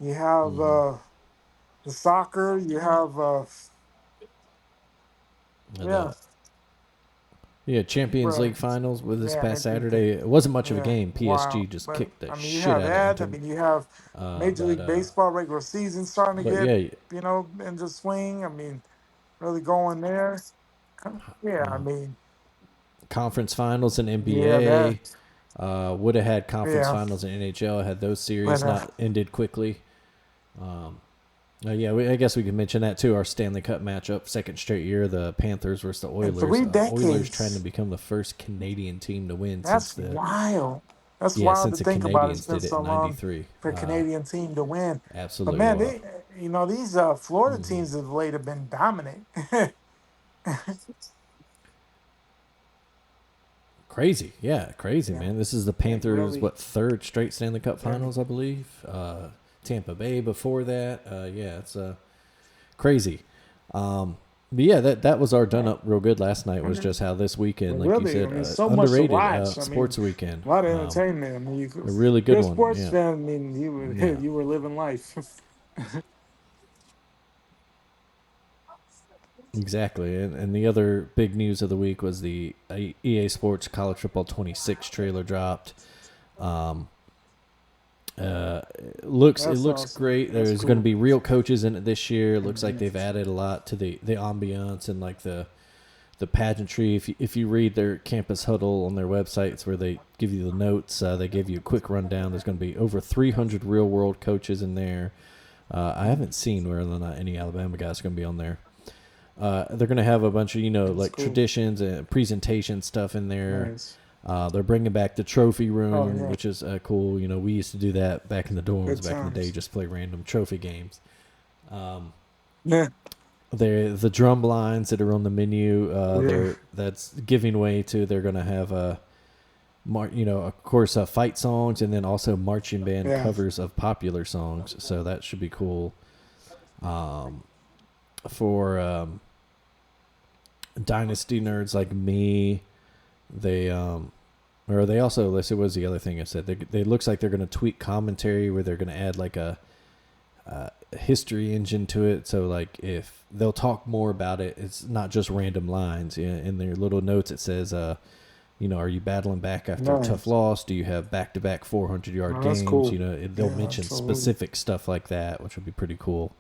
Speaker 3: you have the soccer, you have yeah,
Speaker 2: the Yeah, Champions
Speaker 3: right.
Speaker 2: League finals with this
Speaker 3: Yeah,
Speaker 2: past Saturday. It wasn't much of a
Speaker 3: yeah,
Speaker 2: game.
Speaker 3: wow.
Speaker 2: PSG just
Speaker 3: But
Speaker 2: kicked the
Speaker 3: I mean, you
Speaker 2: shit
Speaker 3: have
Speaker 2: out of
Speaker 3: that. I
Speaker 2: Inter.
Speaker 3: mean, you have
Speaker 2: Uh,
Speaker 3: Major
Speaker 2: but
Speaker 3: League
Speaker 2: uh,
Speaker 3: Baseball regular season starting to
Speaker 2: but
Speaker 3: get,
Speaker 2: yeah,
Speaker 3: into swing. I mean, really going there. Yeah, I mean,
Speaker 2: conference finals in
Speaker 3: yeah,
Speaker 2: NBA.
Speaker 3: that,
Speaker 2: Would have had conference
Speaker 3: yeah.
Speaker 2: finals in NHL had those
Speaker 3: But
Speaker 2: series not ended quickly. Yeah, I guess we could mention that too. Our Stanley Cup matchup, second straight year, the Panthers versus the
Speaker 3: in
Speaker 2: Oilers.
Speaker 3: three
Speaker 2: Oilers trying to
Speaker 3: decades,
Speaker 2: become the first Canadian team to win
Speaker 3: that's wild. That's wild to
Speaker 2: since the
Speaker 3: think about. It's
Speaker 2: Canadians
Speaker 3: been
Speaker 2: did it
Speaker 3: so
Speaker 2: in
Speaker 3: long
Speaker 2: '93.
Speaker 3: for a Canadian team to win. But
Speaker 2: Absolutely
Speaker 3: man,
Speaker 2: wild.
Speaker 3: these Florida teams of late have been dominant.
Speaker 2: Crazy, yeah, crazy,
Speaker 3: Yeah,
Speaker 2: man. This is the
Speaker 3: like
Speaker 2: Panthers'
Speaker 3: really.
Speaker 2: third straight Stanley Cup
Speaker 3: Yeah.
Speaker 2: Finals, I believe. Tampa Bay before that. Yeah, it's crazy. But yeah, that was our done
Speaker 3: Yeah.
Speaker 2: up real good last night. Was just how this weekend, like you
Speaker 3: Really, I
Speaker 2: said,
Speaker 3: mean, so much to
Speaker 2: underrated
Speaker 3: watch. I mean,
Speaker 2: sports weekend.
Speaker 3: a lot of entertainment. I mean,
Speaker 2: A really
Speaker 3: you're
Speaker 2: good
Speaker 3: a
Speaker 2: one.
Speaker 3: sports
Speaker 2: Yeah,
Speaker 3: fan. I mean, you were
Speaker 2: yeah,
Speaker 3: you were living life.
Speaker 2: exactly. And the other big news of the week was the EA Sports College Football 26 trailer dropped. Um, it
Speaker 3: That's
Speaker 2: looks
Speaker 3: awesome.
Speaker 2: great.
Speaker 3: That's
Speaker 2: There's going to
Speaker 3: cool.
Speaker 2: be real coaches in it this year. It looks like they've added a lot to the ambiance and like the pageantry. If you read their campus huddle on their websites where they give you the notes, they give you a quick rundown. There's going to be over 300 real world coaches in there. I haven't seen whether or not any Alabama guys are going to be on there. They're going to have a bunch of
Speaker 3: That's
Speaker 2: like
Speaker 3: cool.
Speaker 2: traditions and presentation stuff in there.
Speaker 3: Nice.
Speaker 2: They're bringing back the trophy
Speaker 3: Oh
Speaker 2: room,
Speaker 3: yeah,
Speaker 2: which is cool. We used to do that back in the
Speaker 3: good
Speaker 2: dorms, back in the day,
Speaker 3: times.
Speaker 2: just play random trophy games.
Speaker 3: Yeah,
Speaker 2: The drum lines that are on the menu,
Speaker 3: yeah,
Speaker 2: that's giving way to. They're going to have of course, fight songs and then also marching band
Speaker 3: yeah,
Speaker 2: covers of popular songs. So that should be cool. For dynasty nerds like me, they or they also, let's see, what was the other thing I said? They looks like they're going to tweak commentary where they're going to add like a history engine to it. So like if they'll talk more about it, it's not just random lines. In their little notes, it says, are you battling back after a tough
Speaker 3: nice.
Speaker 2: loss? Do you have back-to-back 400-yard
Speaker 3: Oh, that's
Speaker 2: games?
Speaker 3: cool.
Speaker 2: They'll
Speaker 3: Yeah,
Speaker 2: mention
Speaker 3: absolutely.
Speaker 2: specific stuff like that, which would be pretty cool.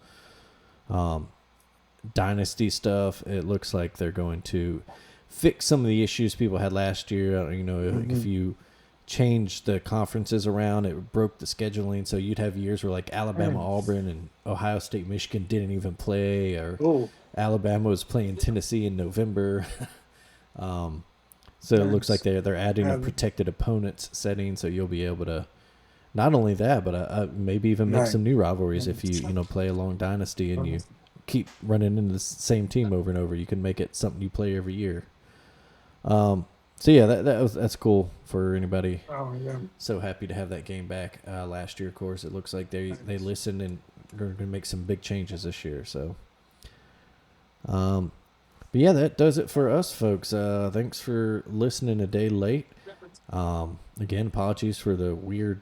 Speaker 2: Dynasty stuff, it looks like they're going to fix some of the issues people had last year. If
Speaker 3: Mm-hmm.
Speaker 2: you change the conferences around, it broke the scheduling. So you'd have years where like Alabama, Auburn, and Ohio State, Michigan didn't even play, or
Speaker 3: Oh,
Speaker 2: Alabama was playing Tennessee in November. So it looks like
Speaker 3: nice.
Speaker 2: they're adding a protected opponents setting, so you'll be able to not only that, but maybe even make
Speaker 3: Nice.
Speaker 2: some new rivalries if you play a long dynasty and you keep running into the same team over and over. You can make it something you play every year. So yeah, that's cool for anybody.
Speaker 3: Oh yeah.
Speaker 2: So happy to have that game back. Last year, of course, it looks like they listened and are going to make some big changes this year. So, but yeah, that does it for us, folks. Thanks for listening a day late. Again, apologies for the weird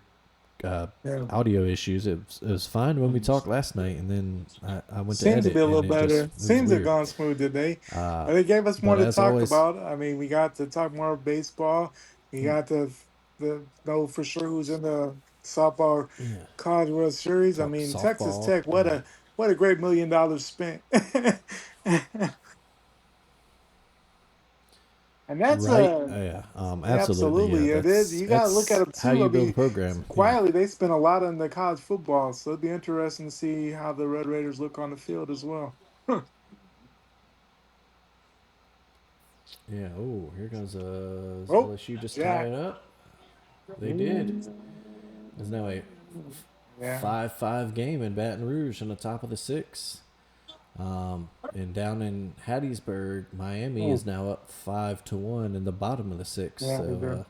Speaker 3: Yeah.
Speaker 2: audio issues. It was fine when we talked last night, and then I went to
Speaker 3: Seems to
Speaker 2: edit,
Speaker 3: be a little
Speaker 2: and
Speaker 3: better.
Speaker 2: it was
Speaker 3: Seems to have
Speaker 2: weird.
Speaker 3: gone smooth today.
Speaker 2: Uh,
Speaker 3: They gave us more
Speaker 2: but
Speaker 3: to
Speaker 2: as
Speaker 3: talk
Speaker 2: always,
Speaker 3: about. I mean, we got to talk more baseball. We got to know for sure who's in the softball
Speaker 2: yeah,
Speaker 3: College World Series. I
Speaker 2: talk
Speaker 3: mean, Texas
Speaker 2: softball.
Speaker 3: Tech, what a great $1 million spent. And that's
Speaker 2: Right? Yeah.
Speaker 3: yeah,
Speaker 2: Absolutely. Yeah.
Speaker 3: absolutely it is. You got to look at
Speaker 2: That's
Speaker 3: it
Speaker 2: how
Speaker 3: too. I
Speaker 2: you build a
Speaker 3: mean,
Speaker 2: program. Yeah.
Speaker 3: quietly they spent a lot on the college football, so it'd be interesting to see how the Red Raiders look on the field as well.
Speaker 2: Yeah. Oh, here goes
Speaker 3: Oh,
Speaker 2: LSU just tie
Speaker 3: Jack.
Speaker 2: it up. They did.
Speaker 3: Ooh.
Speaker 2: There's now a
Speaker 3: Yeah,
Speaker 2: 5-5 game in Baton Rouge on the top of the six. And down in Hattiesburg, Miami
Speaker 3: oh,
Speaker 2: is now up 5-1 in the bottom of the six.
Speaker 3: yeah, they
Speaker 2: So
Speaker 3: do.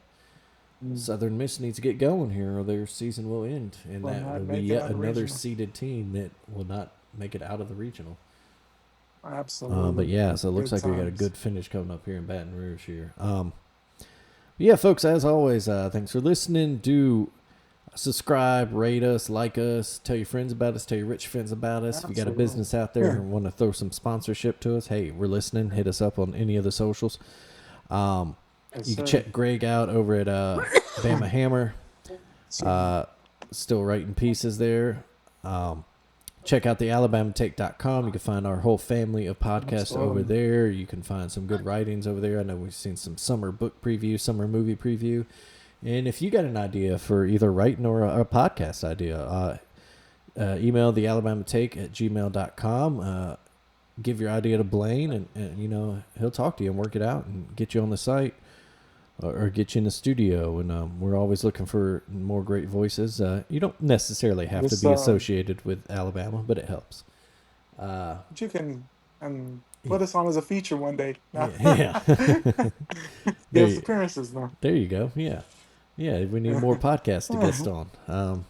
Speaker 3: Mm.
Speaker 2: Southern Miss needs to get going here, or their season will end, and
Speaker 3: Will
Speaker 2: that
Speaker 3: not
Speaker 2: will be
Speaker 3: make it
Speaker 2: yet
Speaker 3: out of
Speaker 2: another
Speaker 3: regional.
Speaker 2: seeded team that will not make it out of the regional. But
Speaker 3: Absolutely.
Speaker 2: yeah, so it looks
Speaker 3: Good
Speaker 2: like we got a
Speaker 3: times.
Speaker 2: good finish coming up here in Baton Rouge here. Yeah, folks, as always, thanks for listening. Do subscribe, rate us, like us, tell your friends about us, tell your rich friends about us. If you got a
Speaker 3: Absolutely.
Speaker 2: business out there and want to throw some sponsorship to us, hey, we're listening. Hit us up on any of the socials.
Speaker 3: Yes,
Speaker 2: You can
Speaker 3: sir.
Speaker 2: check Greg out over at Bama Hammer. Still writing pieces there. Check out the alabamatake.com. You can find our whole family of podcasts over
Speaker 3: Absolutely.
Speaker 2: there. You can find some good writings over there. I know we've seen some summer book preview, summer movie preview. And if you got an idea for either writing or a podcast idea, email the alabamatake at gmail.com. Give your idea to Blaine, and he'll talk to you and work it out and get you on the site or get you in the studio. And we're always looking for more great voices. You don't necessarily have to
Speaker 3: This
Speaker 2: be associated with Alabama, but it helps.
Speaker 3: but you can
Speaker 2: Yeah,
Speaker 3: put us on as a feature one day.
Speaker 2: yeah. there,
Speaker 3: Guest appearances now.
Speaker 2: there you go. Yeah, yeah. We need more podcasts to guest on.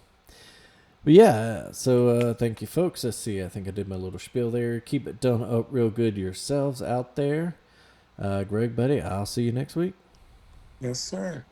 Speaker 2: But yeah, so thank you, folks. Let's see. I think I did my little spiel there. Keep it done up real good yourselves out there. Greg, buddy, I'll see you next week.
Speaker 3: Yes, sir.